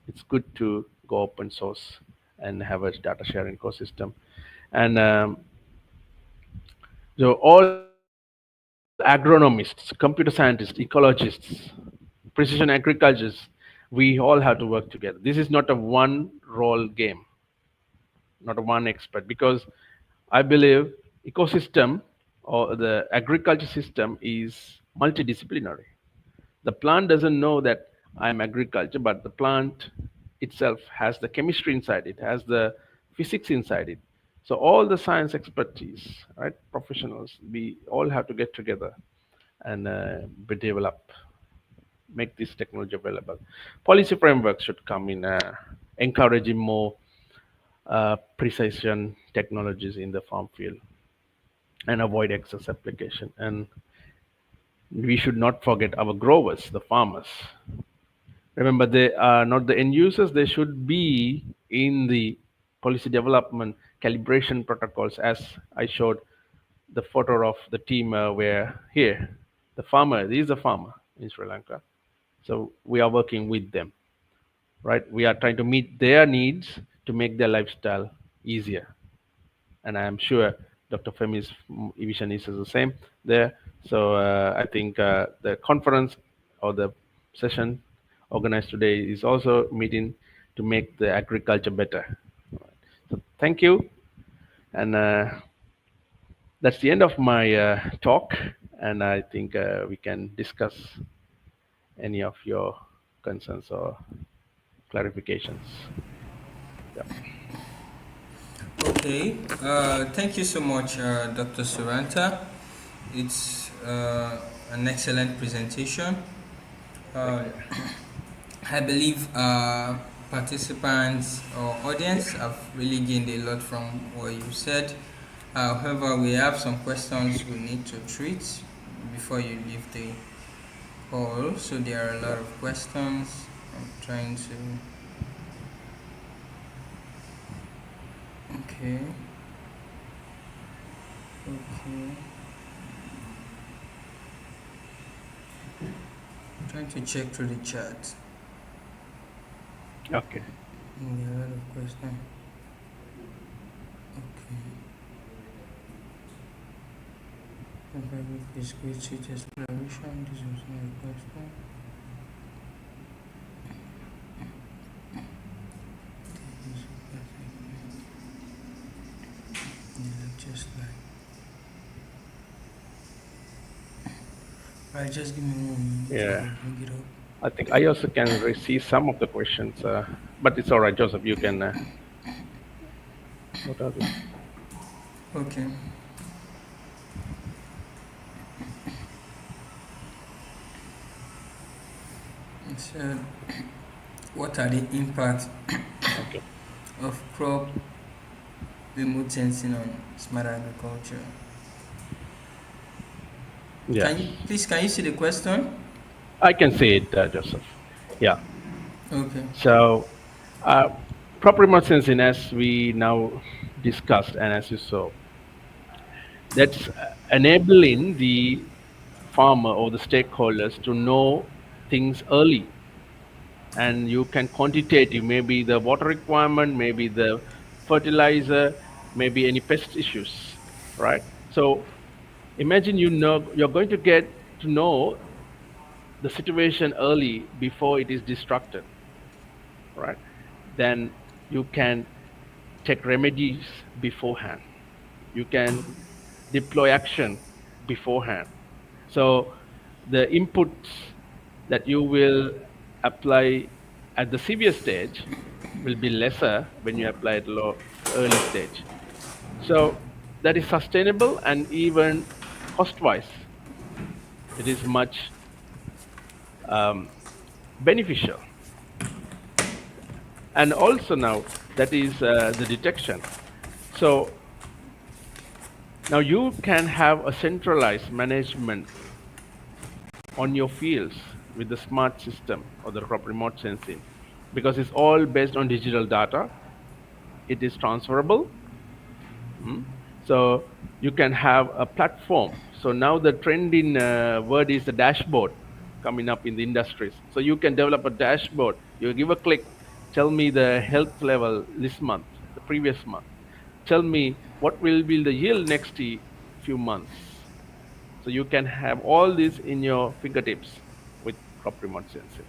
it's good to go open source and have a data sharing ecosystem. And so all agronomists, computer scientists, ecologists, precision agriculturists, we all have to work together. This is not a one role game, not a one expert, because I believe ecosystem or the agriculture system is multidisciplinary. The plant doesn't know that I am agriculture, but the plant itself has the chemistry inside it, has the physics inside it. So all the science expertise, right, professionals, we all have to get together and be develop, make this technology available. Policy frameworks should come in, encouraging more precision technologies in the farm field and avoid excess application. And we should not forget our growers, the farmers. Remember, they are not the end users. They should be in the policy development calibration protocols, as I showed the photo of the team where here, the farmer, he is a farmer in Sri Lanka. So we are working with them, right? We are trying to meet their needs to make their lifestyle easier. And I am sure Dr. Femi's vision is the same there. So I think the conference or the session organized today is also meeting to make the agriculture better. So thank you, and that's the end of my talk. And I think we can discuss any of your concerns or clarifications. Yeah. Okay, thank you so much, Dr. Suranta. It's an excellent presentation. Thank Uh, you. I believe participants or audience have really gained a lot from what you said. However, we have some questions we need to treat before you leave the hall. So there are a lot Yeah. of questions. I'm trying to. Okay. Okay. Trying to check through the chat. Okay. There are a lot of questions. Okay. Comparing discrete sheet exploration. This was my question. The lecture slide. Right, just give me 1 minute. I Yeah. will bring it up. I think I also can see some of the questions, but it's all right, Joseph. You can. What are they? Okay. So, what are the impacts Okay. of crop remote sensing on smart agriculture? Yes, Can you see the question? I can see it, Joseph. Yeah. Okay. So, uh, proper remote sensing, as we now discussed, and as you saw, that's enabling the farmer or the stakeholders to know things early, and you can quantitative, maybe the water requirement, maybe the fertilizer, maybe any pest issues, right? So imagine, you know, you're going to get to know the situation early before it is destructed, right? Then you can take remedies beforehand. You can deploy action beforehand. So the inputs that you will apply at the severe stage will be lesser when you apply at early stage. So that is sustainable, and even cost-wise, it is much um, beneficial. And also now that is the detection. So now you can have a centralized management on your fields with the smart system or the crop remote sensing, because it's all based on digital data. It is transferable. Mm. So you can have a platform. So now the trend in word is the dashboard coming up in the industries. So you can develop a dashboard. You give a click, tell me the health level this month, the previous month. Tell me what will be the yield next few months. So you can have all this in your fingertips with crop remote sensing.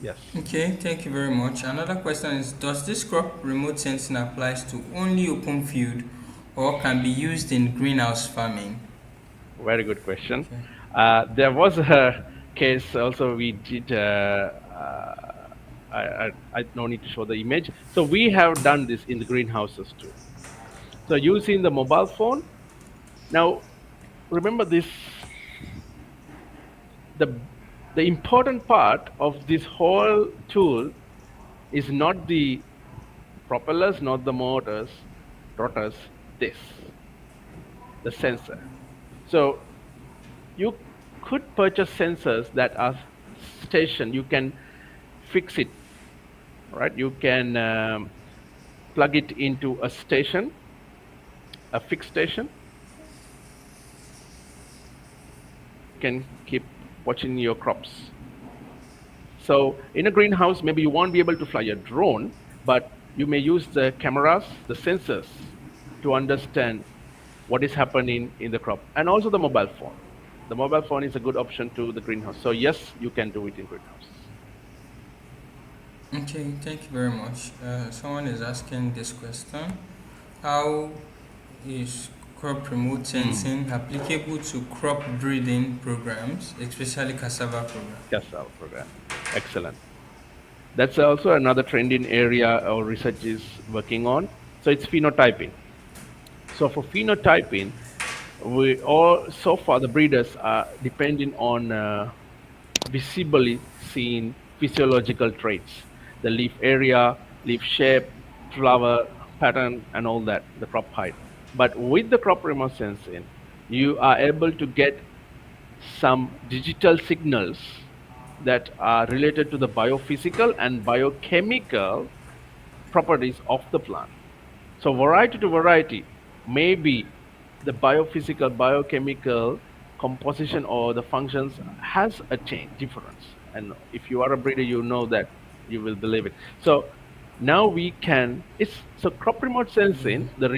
Yes. Okay, thank you very much. Another question is, does this crop remote sensing applies to only open field or can be used in greenhouse farming? Very good question. Okay. There was a case also we did. I no need to show the image. So we have done this in the greenhouses too. So using the mobile phone. Now remember this: the the important part of this whole tool is not the propellers, not the motors, rotors. This the sensor. So you could purchase sensors that are stationed. You can fix it, right? You can plug it into a station, a fixed station. You can keep watching your crops. So in a greenhouse, maybe you won't be able to fly a drone, but you may use the cameras, the sensors, to understand what is happening in the crop, and also the mobile phone. The mobile phone is a good option to the greenhouse. So yes, you can do it in greenhouses. Okay, thank you very much. Someone is asking this question. How is crop remote Mm. sensing applicable to crop breeding programs, especially cassava program? Yes, our program. Excellent. That's also another trending area our research is working on. So it's phenotyping. So for phenotyping, we all so far the breeders are depending on visibly seen physiological traits, the leaf area, leaf shape, flower pattern, and all that, the crop height. But with the crop remote sensing, you are able to get some digital signals that are related to the biophysical and biochemical properties of the plant. So variety to variety, maybe the biophysical, biochemical composition or the functions has a change, difference. And if you are a breeder, you know that, you will believe it. So now we can, it's so crop remote sensing, the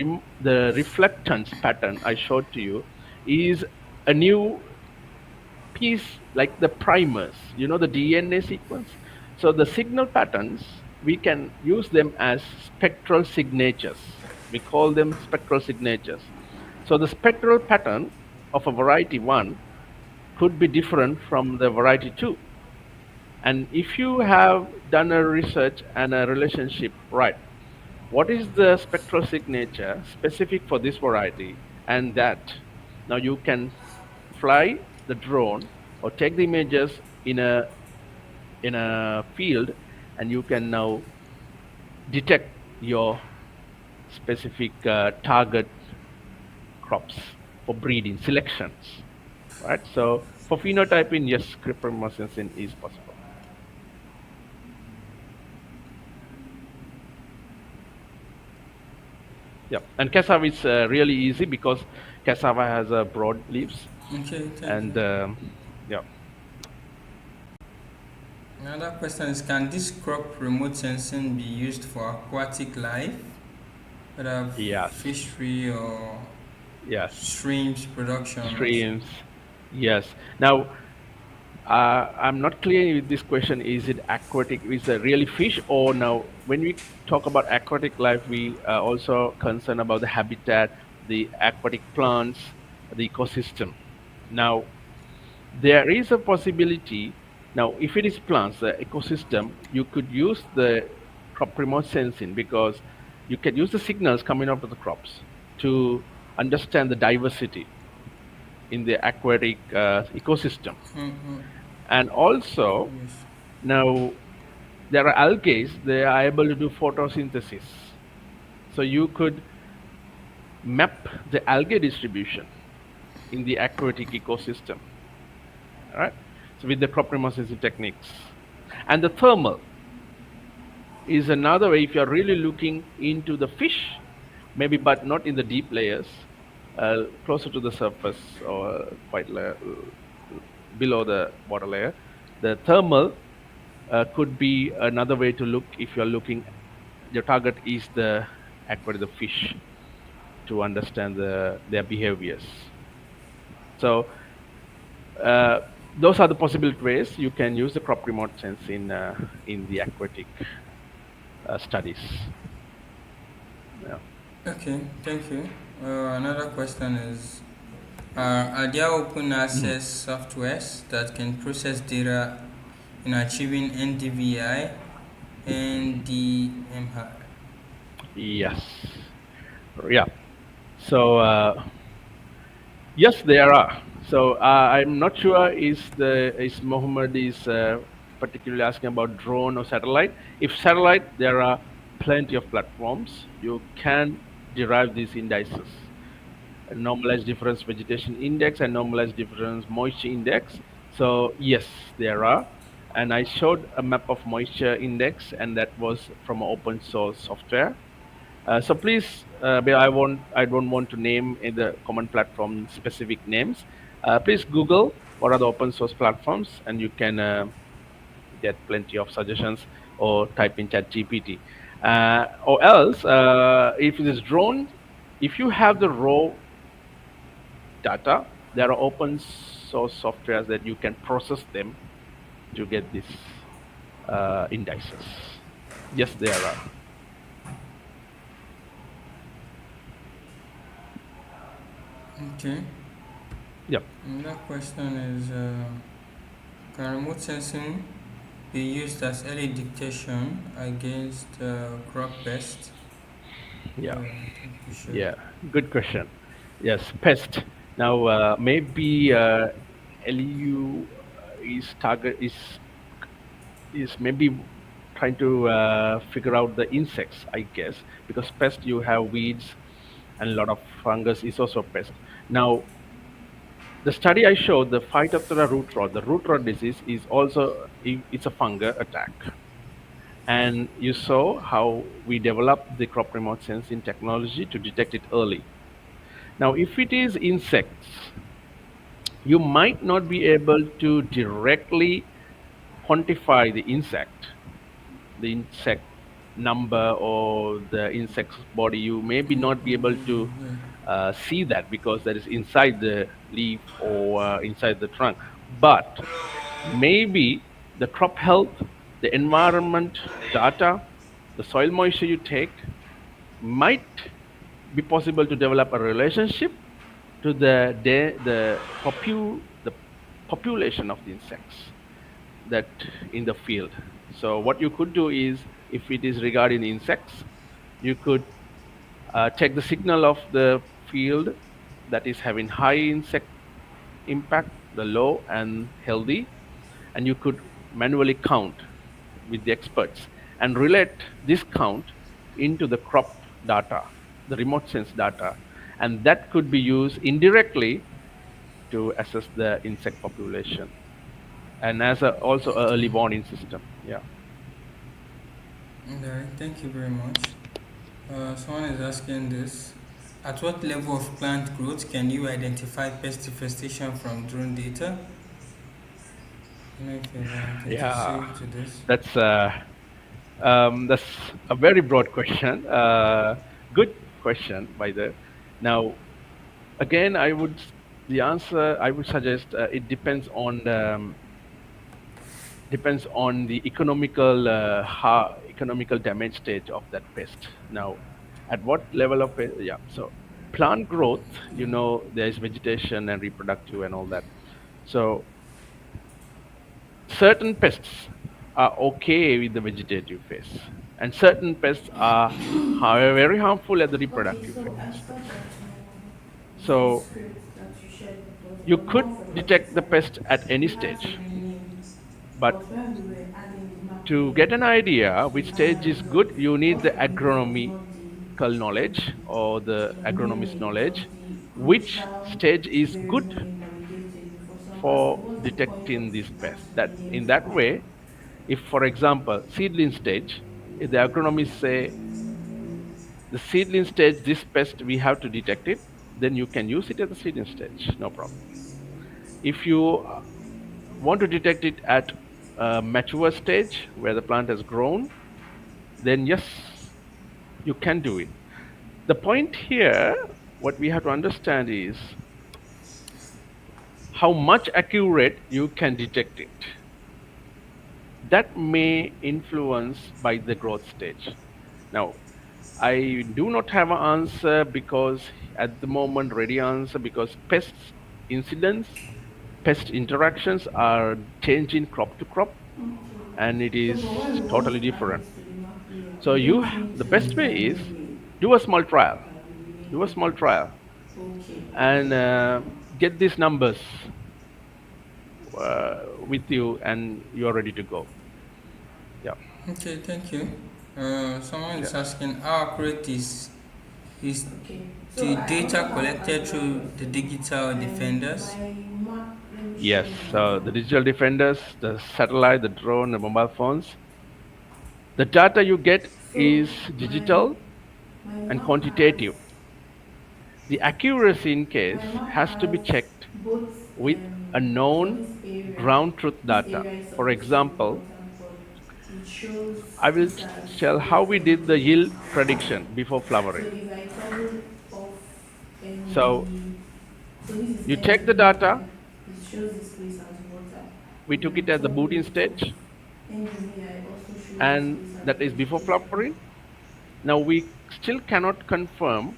reflectance pattern I showed to you is a new piece like the primers, the DNA sequence. So the signal patterns, we can use them as spectral signatures. We call them spectral signatures. So the spectral pattern of a variety 1 could be different from the variety 2. And if you have done a research and a relationship, right, what is the spectral signature specific for this variety and that, now you can fly the drone or take the images in a field, and you can now detect your specific target crops for breeding selections, right? So for phenotyping, yes, cryptomycin is possible. Yeah, and cassava is really easy because cassava has broad leaves, Okay, thank you. and yeah. Another question is, can this crop remote sensing be used for aquatic life, whether Yes, fishery or yes, streams productions? streams. Yes. Now, I'm not clear with this question. Is it aquatic? Is it really fish? Or now, when we talk about aquatic life, we are also concerned about the habitat, the aquatic plants, the ecosystem. Now, There is a possibility now. If it is plants, the ecosystem, you could use the crop remote sensing because you can use the signals coming out of the crops to understand the diversity in the aquatic ecosystem. Mm-hmm. And also Yes. now there are algae, they are able to do photosynthesis. So you could map the algae distribution in the aquatic ecosystem. All right. So with the crop remote sensing techniques. And the thermal is another way if you're really looking into the fish, maybe, but not in the deep layers, closer to the surface or quite below the water layer. The thermal could be another way to look if you're looking, your target is the aquarium, the fish, to understand their behaviors. So uh, those are the possible ways you can use the crop remote sense in the aquatic studies. Yeah. Okay, thank you. Another question is, are there open Mhm. access softwares that can process data in achieving NDVI and DMI? Yes. Yeah. So yes, there are. So I'm not sure is Mohammed is particularly asking about drone or satellite. If satellite, there are plenty of platforms. You can derive these indices: a normalized difference vegetation index and normalized difference moisture index. So yes, there are. And I showed a map of moisture index, and that was from open source software. So please, I don't want to name in the common platform specific names. Please Google what are the open source platforms, and you can get plenty of suggestions, or type in Chat GPT. Or else, if it is drone, if you have the raw data, there are open source softwares that you can process them to get these indices. Yes, there are. Okay. Yep. Another question is, can remote sensing be used as early detection against crop pests? Yeah. I think we should. Yeah, good question. Yes, pest. Now, maybe LEU is maybe trying to figure out the insects, I guess, because pest you have weeds and a lot of fungus is also pest. Now, the study I showed, the Phytophthora root rot, the root rot disease is also it's a fungal attack. And you saw how we developed the crop remote sensing technology to detect it early. Now, if it is insects, you might not be able to directly quantify the insect number or the insect's body. You maybe not be able to Yeah. see that because that is inside the leaf or inside the trunk. But maybe the crop health, the environment data, the soil moisture you take might be possible to develop a relationship to the population of the insects that in the field. So what you could do is, if it is regarding insects, you could check the signal of the field that is having high insect impact, the low and healthy, and you could manually count with the experts and relate this count into the crop data, the remote sense data, and that could be used indirectly to assess the insect population and as also a early Okay. warning system. Yeah. Alright, thank you very much. Someone is asking this. At what level of plant growth can you identify pest infestation from drone data? I don't know if you have anything to say Yeah, to this. that's that's a very broad question. Good question by the. Now, again, the answer I would suggest, it depends on the economical damage stage of that pest. Now, at what level of yeah, so plant growth, there is vegetation and reproductive and all that. So certain pests are okay with the vegetative phase, and certain pests are very harmful at the reproductive phase. this So script that you shared with us you was could more of a detect the logical. pest at any We had to stage, rename it, but but when we were adding the to marking get an idea to which the stage final is result, good, you need what the we needed was not agronomical knowledge or the the agronomist naming, it was knowledge, the which crucial stage is variable good name that we gave to it before. So I'm for asking, what's the point of detecting this that pest. That name in for that it? way, if for example seedling stage, if the agronomists say the seedling stage this pest we have to detect it, then you can use it at the seedling stage, no problem. If you want to detect it at a mature stage where the plant has grown, then yes, you can do it. The point here, what we have to understand is how much accurate you can detect it. That may influence by the growth stage. Now, I do not have an answer because at the moment ready answer, because pests incidents, pest interactions are changing crop to crop, Okay. and it So, is but when we want totally to add different. this to the mark layer, So we you, don't need the to best way is manually do a small trial, do a rename small trial, it. Okay, and okay. get these numbers with you, and you are ready to go. Yeah, Okay, thank you. Someone yeah. is asking how accurate is Okay, so the I also data have collected another through the question. digital defenders? My mark, let me Yes. share mine So now. the digital defenders, the satellite, the drone, the mobile phones, the data you get So is my digital my and mark has quantitative. The accuracy in my case mark has to be has checked both with a for known this area. ground truth This data. area is For supposed to be example, important, but it shows I will this as tell a how we did the quantitative yield value. prediction before So flowering. if I toggle off So ND, so this is you take the ND data, here. It shows this place as water. we If took I it at the toggle booting it off, stage, ND here also shows this and place as that is before vegetation. flowering. Now we still cannot confirm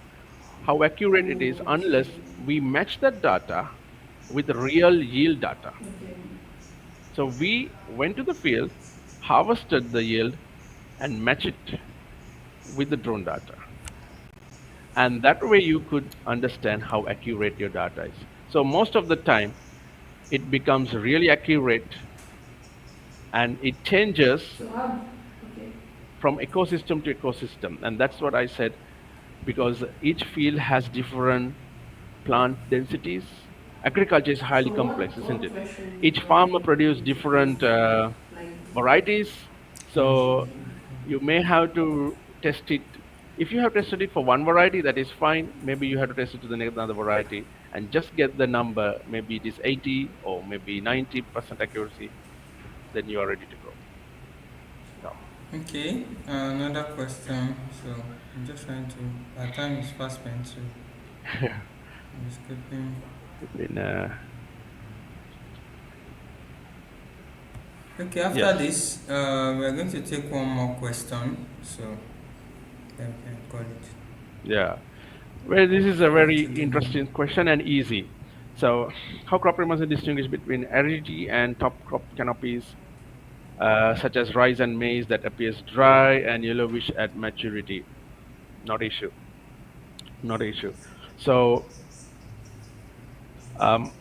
how accurate it is unless Okay, we match that data with real yield data. okay. So we went to the field, harvested the yield, and match it with the drone data. And that way you could understand how accurate your data is. So most of the time, it becomes really accurate, and it changes So how? Okay. from ecosystem to ecosystem. And that's what I said, because each field has different plant densities. Agriculture is highly So complex, what isn't it? threshold Each do I farmer need produces to different use to like detect? varieties, so you may have to test it. If you have tested it for one variety, that is fine. Maybe you have to test it to the next another variety and just get the number. Maybe it is 80 or maybe 90% accuracy. Then you are ready to go. Yeah. Okay, another question. So I'm just trying to. Our time is fast spent, so I'm skipping. Been, Okay, after yes. this, we're going to take one more question. So then we can call it. Yeah. Well, this is a Call it very a day. interesting question and easy. So, how crop must distinguish between aridity and top crop canopies, such as rice and maize that appears dry and yellowish at maturity? Not issue. Not issue. So, um,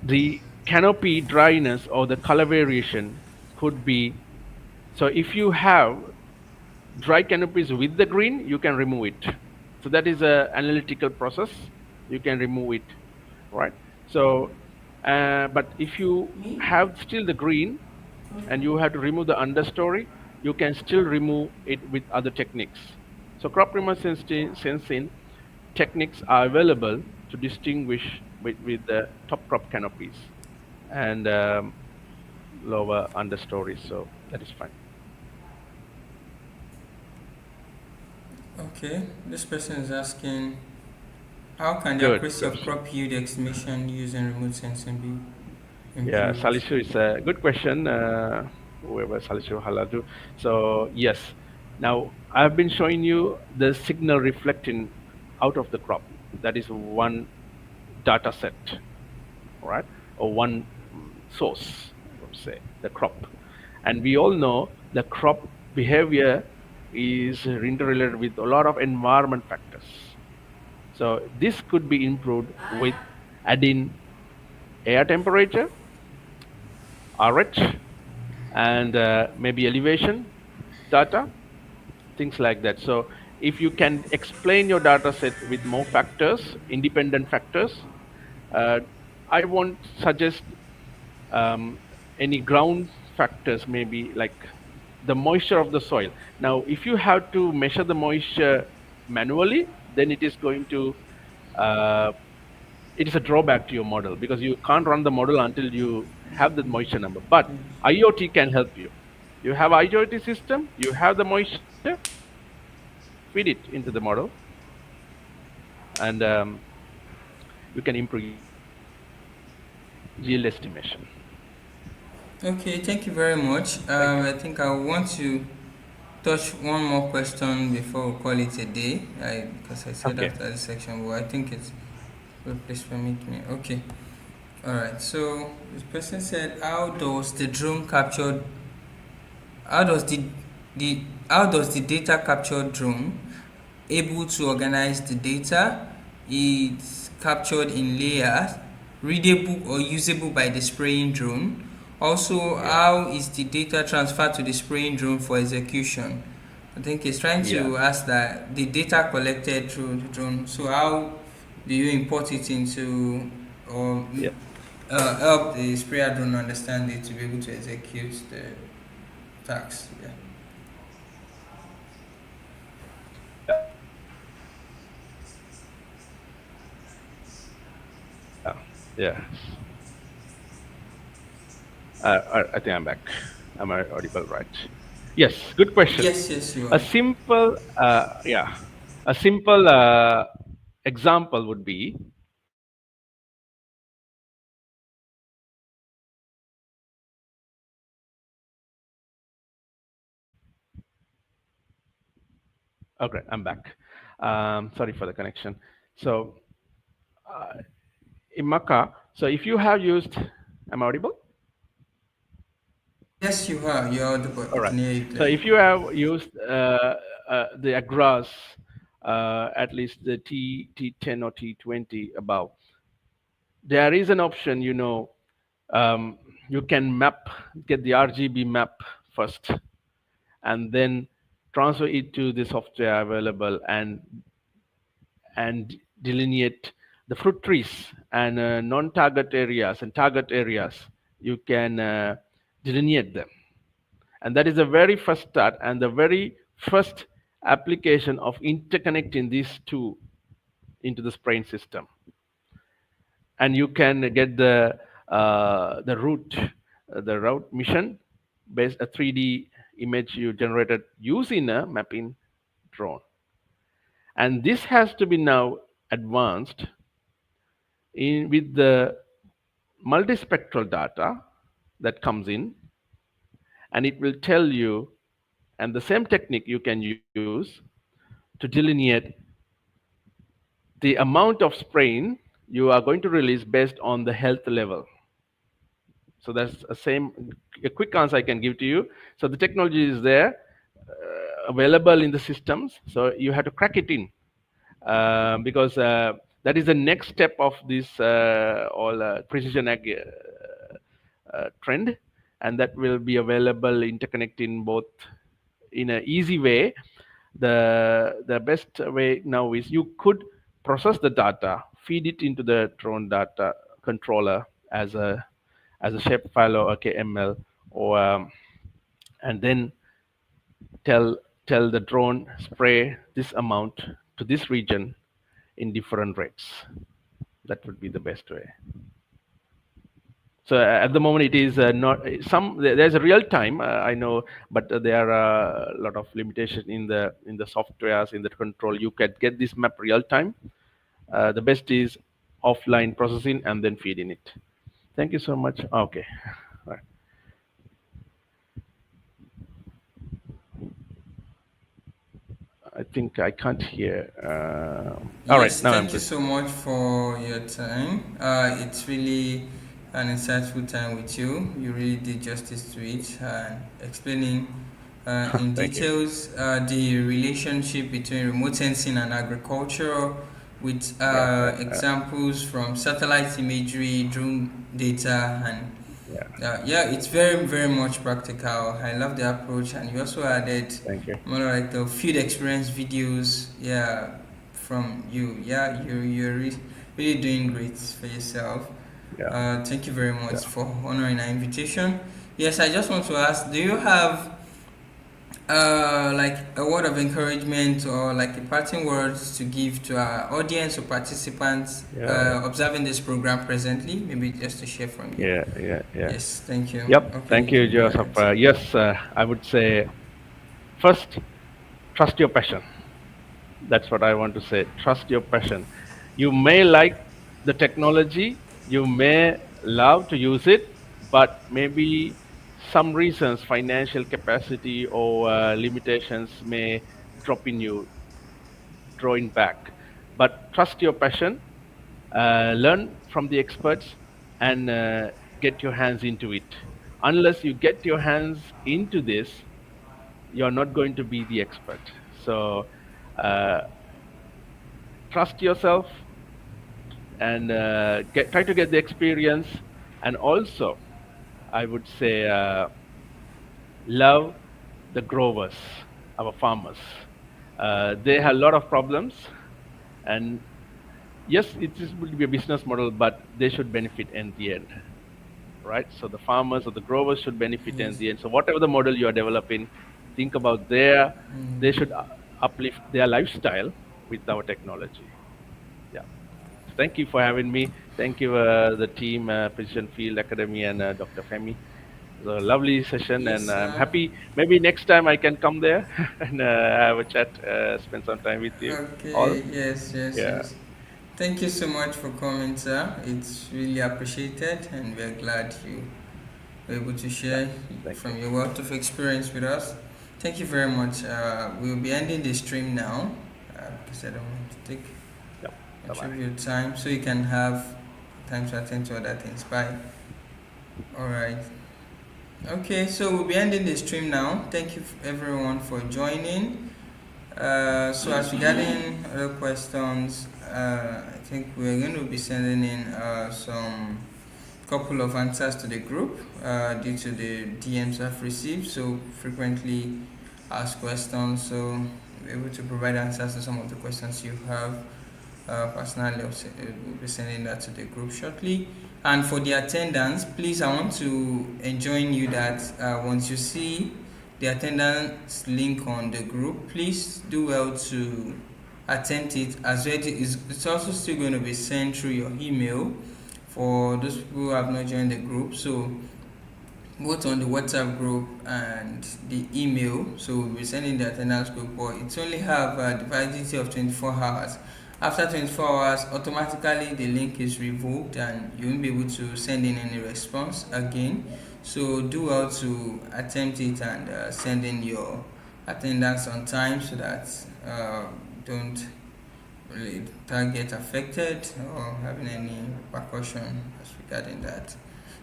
the canopy dryness or the color variation could be, so if you have dry canopies with the green, you can remove it. So that is a analytical process. You can remove it, right? So, but if you Me? have still the green and Okay. you have to remove the understory, you can still remove it with other techniques. So crop removal sensing techniques are available to distinguish with the top crop canopies and lower understories. So that is fine. Okay, this person is asking how can the Good accuracy of question. crop yield estimation using remote sensing be Yeah, improved? Salishu is a good question. Whoever Salishu Haladu. So yes, now I've been showing you the signal reflecting out of the crop. That is one data set, right? Or one source. say, the crop. And we all know the crop behavior is interrelated with a lot of environment factors. So this could be improved with adding air temperature, RH, and maybe elevation data, things like that. So if you can explain your data set with more factors, independent factors, uh, I won't suggest um, any ground factors, maybe like the moisture of the soil. Now, if you have to measure the moisture manually, then it is going to uh, it is a drawback to your model because you can't run the model until you have the moisture number. But IoT can help you. You have IoT system, you have the moisture, feed it into the model, and you can improve yield estimation. Okay, thank you very much. Thank you. I think I want to touch one more question before we call it a day. Because I said Okay. after this section, but I think it's please permit me. Okay. All right. So this person said, how does the how does the data captured drone able to organize the data? It's captured in layers, readable or usable by the spraying drone. Also, Yeah. how is the data transferred to the spraying drone for execution? I think it's trying Yeah. to ask that the data collected through the drone. So how do you import it into or Yeah. help the sprayer drone understand it to be able to execute the task? Yeah. Yeah. Yeah. I think I'm back. Am I audible right? Yes, good question. Yes, yes, you A are. simple, yeah, a simple example would be, okay, I'm back. Sorry for the connection. So, Imaka, so if you have used, am I audible? Yes, you are. You are audible. All I right. can hear you So clearly. if you have used the Agras, at least the T10 or T20 above, there is an option, um, you can get the RGB map first, and then transfer it to the software available and delineate the fruit trees and non-target areas and target areas. You can delineate them, and that is the very first start and the very first application of interconnecting these two into the spraying system. And you can get the route mission based a 3D image you generated using a mapping drone. And this has to be now advanced in with the multispectral data that comes in, and it will tell you, and the same technique you can use to delineate the amount of spraying you are going to release based on the health level. So that's a quick answer I can give to you. So the technology is there, available in the systems. So you have to crack it in, because that is the next step of this all precision ag trend, and that will be available interconnecting both in an easy way. The best way now is you could process the data, feed it into the drone data controller as a shapefile or a KML, or and then tell tell the drone spray this amount to this region in different rates. That would be the best way. So at the moment, it is not there's a real time, I know, but there are a lot of limitation in the softwares in the control. You can get this map real time. The best is offline processing and then feeding it. Thank you so much. Okay. Right. I think I can't hear. All right, Yes, now I'm thank you good. so much for your time. It's really an insightful time with you. You really did justice to it, and explaining in Thank you. details the relationship between remote sensing and agriculture with Yeah, yeah, examples from satellite imagery, drone data, and yeah. yeah, it's very, very much practical. I love the approach, and you also added Thank you. more like the field experience videos. Yeah, from you. Yeah, really doing great for yourself. Yeah, Thank you very much yeah, for honoring our invitation. Yes, I just want to ask: do you have like a word of encouragement or like a parting words to give to our audience or participants yeah, observing this program presently? Maybe just to share from you. yeah, yeah, yeah. Yes, thank you. Yep. Okay, Thank you you, can go Joseph. ahead. Yes, I would say first, trust your passion. That's what I want to say. Trust your passion. You may like the technology, you may love to use it, but maybe some reasons, financial capacity or limitations may drop in you, drawing back. But trust your passion, learn from the experts, and get your hands into it. Unless you get your hands into this, you're not going to be the expert. So uh, trust yourself and try to get the experience. And also, I would say, love the growers, our farmers. They have a lot of problems, and yes, it is will be a business model, but they should benefit in the end, right? So the farmers or the growers should benefit in Yes. the end. So whatever the model you are developing, think about they should uplift their lifestyle with our technology. Yeah. Thank you for having me. Thank you, the team, Precision Field Academy, and Dr. Femi. It was a lovely session, and Yes. I'm happy. Maybe next time I can come there and have a chat, spend some time with you all. Okay. Yes. Yes. Yeah, Yes. Thank you so much for coming, sir. It's really appreciated, and we're glad you were able to yeah. share Thank you. from your wealth of experience with us. Thank you very much. We'll be ending the stream now because I don't want to take Yeah. Bye much of bye. your time, so you can have time to attend to other things. Bye. All right. Okay, so we'll be ending the stream now. Thank you everyone for joining. So as regarding other questions, I think we're going to be sending in some couple of answers to the group due to the DMs I've received. So frequently asked questions, so we're able to provide answers to some of the questions you have. Personally, we'll be sending that to the group shortly. And for the attendance, please, I want to enjoin you that once you see the attendance link on the group, please do well to attempt it, as well. It's also still going to be sent through your email for those people who have not joined the group. So both on the WhatsApp group and the email. So we'll be sending the attendance group, but it's only have the validity of 24 hours. After 24 hours, automatically the link is revoked and you won't be able to send in any response again. So do well to attempt it and send in your attendance on time so that don't really target affected or having any repercussion as regarding that.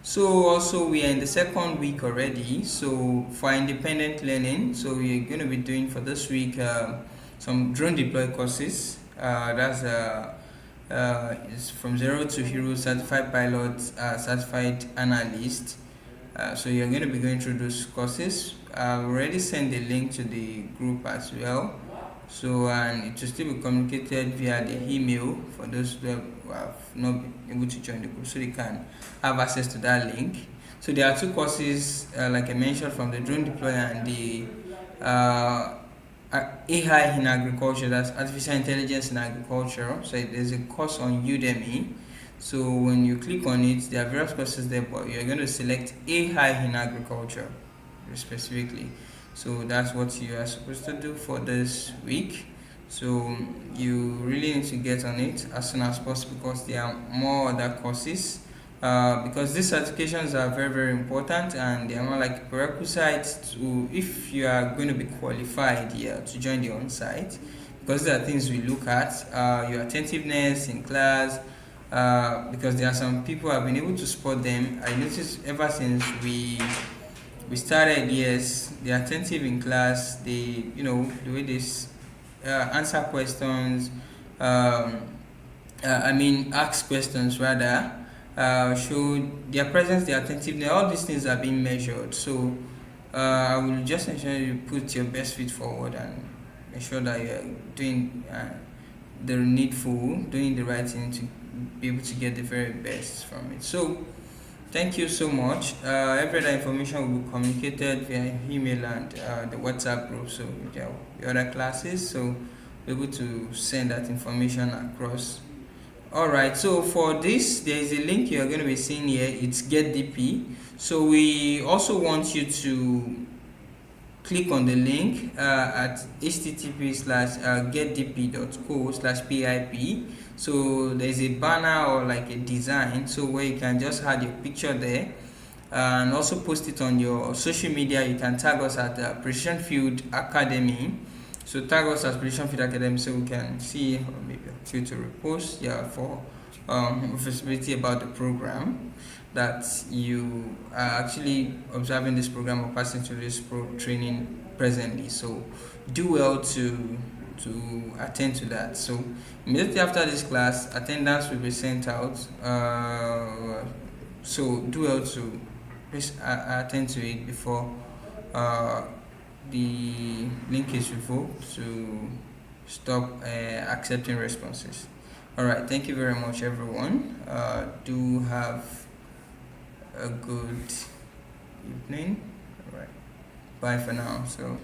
So also we are in the second week already. So for independent learning, so we're going to be doing for this week some drone deploy courses. That's is from zero to hero, certified pilot, certified analyst. So you're going to be going through those courses. I've already sent the link to the group as well. So and it will still be communicated via the email for those who have not been able to join the group, so they can have access to that link. So there are two courses, like I mentioned, from the drone deployer and the uh, AI in agriculture. That's artificial intelligence in agriculture. So there's a course on Udemy. So when you click on it, there are various courses there, but you're going to select AI in agriculture specifically. So that's what you are supposed to do for this week. So you really need to get on it as soon as possible because there are more other courses. Because these certifications are very, very important and they are more like prerequisites to if you are going to be qualified here to join the on-site, because there are things we look at, your attentiveness in class, because there are some people I've been able to spot them. I noticed ever since we started, yes, they're attentive in class. They, the way they answer questions, um, ask questions rather, show their presence, their attentiveness. All these things are being measured. So I will just ensure you put your best feet forward and make sure that you're doing the needful, doing the right thing to be able to get the very best from it. So thank you so much. Every other information will be communicated via email and the WhatsApp group. So with your other classes, so be able to send that information across. All right. So for this, there is a link you are going to be seeing here. It's GetDP. So we also want you to click on the link at http://getdp.co/pip. So there's a banner or like a design, so where you can just add your picture there and also post it on your social media. You can tag us at Precision Field Academy. So tag us as Precision Field Academy so we can see, or maybe you to repost, yeah, for visibility about the program, that you are actually observing this program or passing through this training presently. So do well to attend to that. So immediately after this class, attendance will be sent out. So do well to please attend to it before uh, the link is revoked to stop accepting responses. All right, thank you very much, everyone. Do have a good evening. All right, bye for now. So.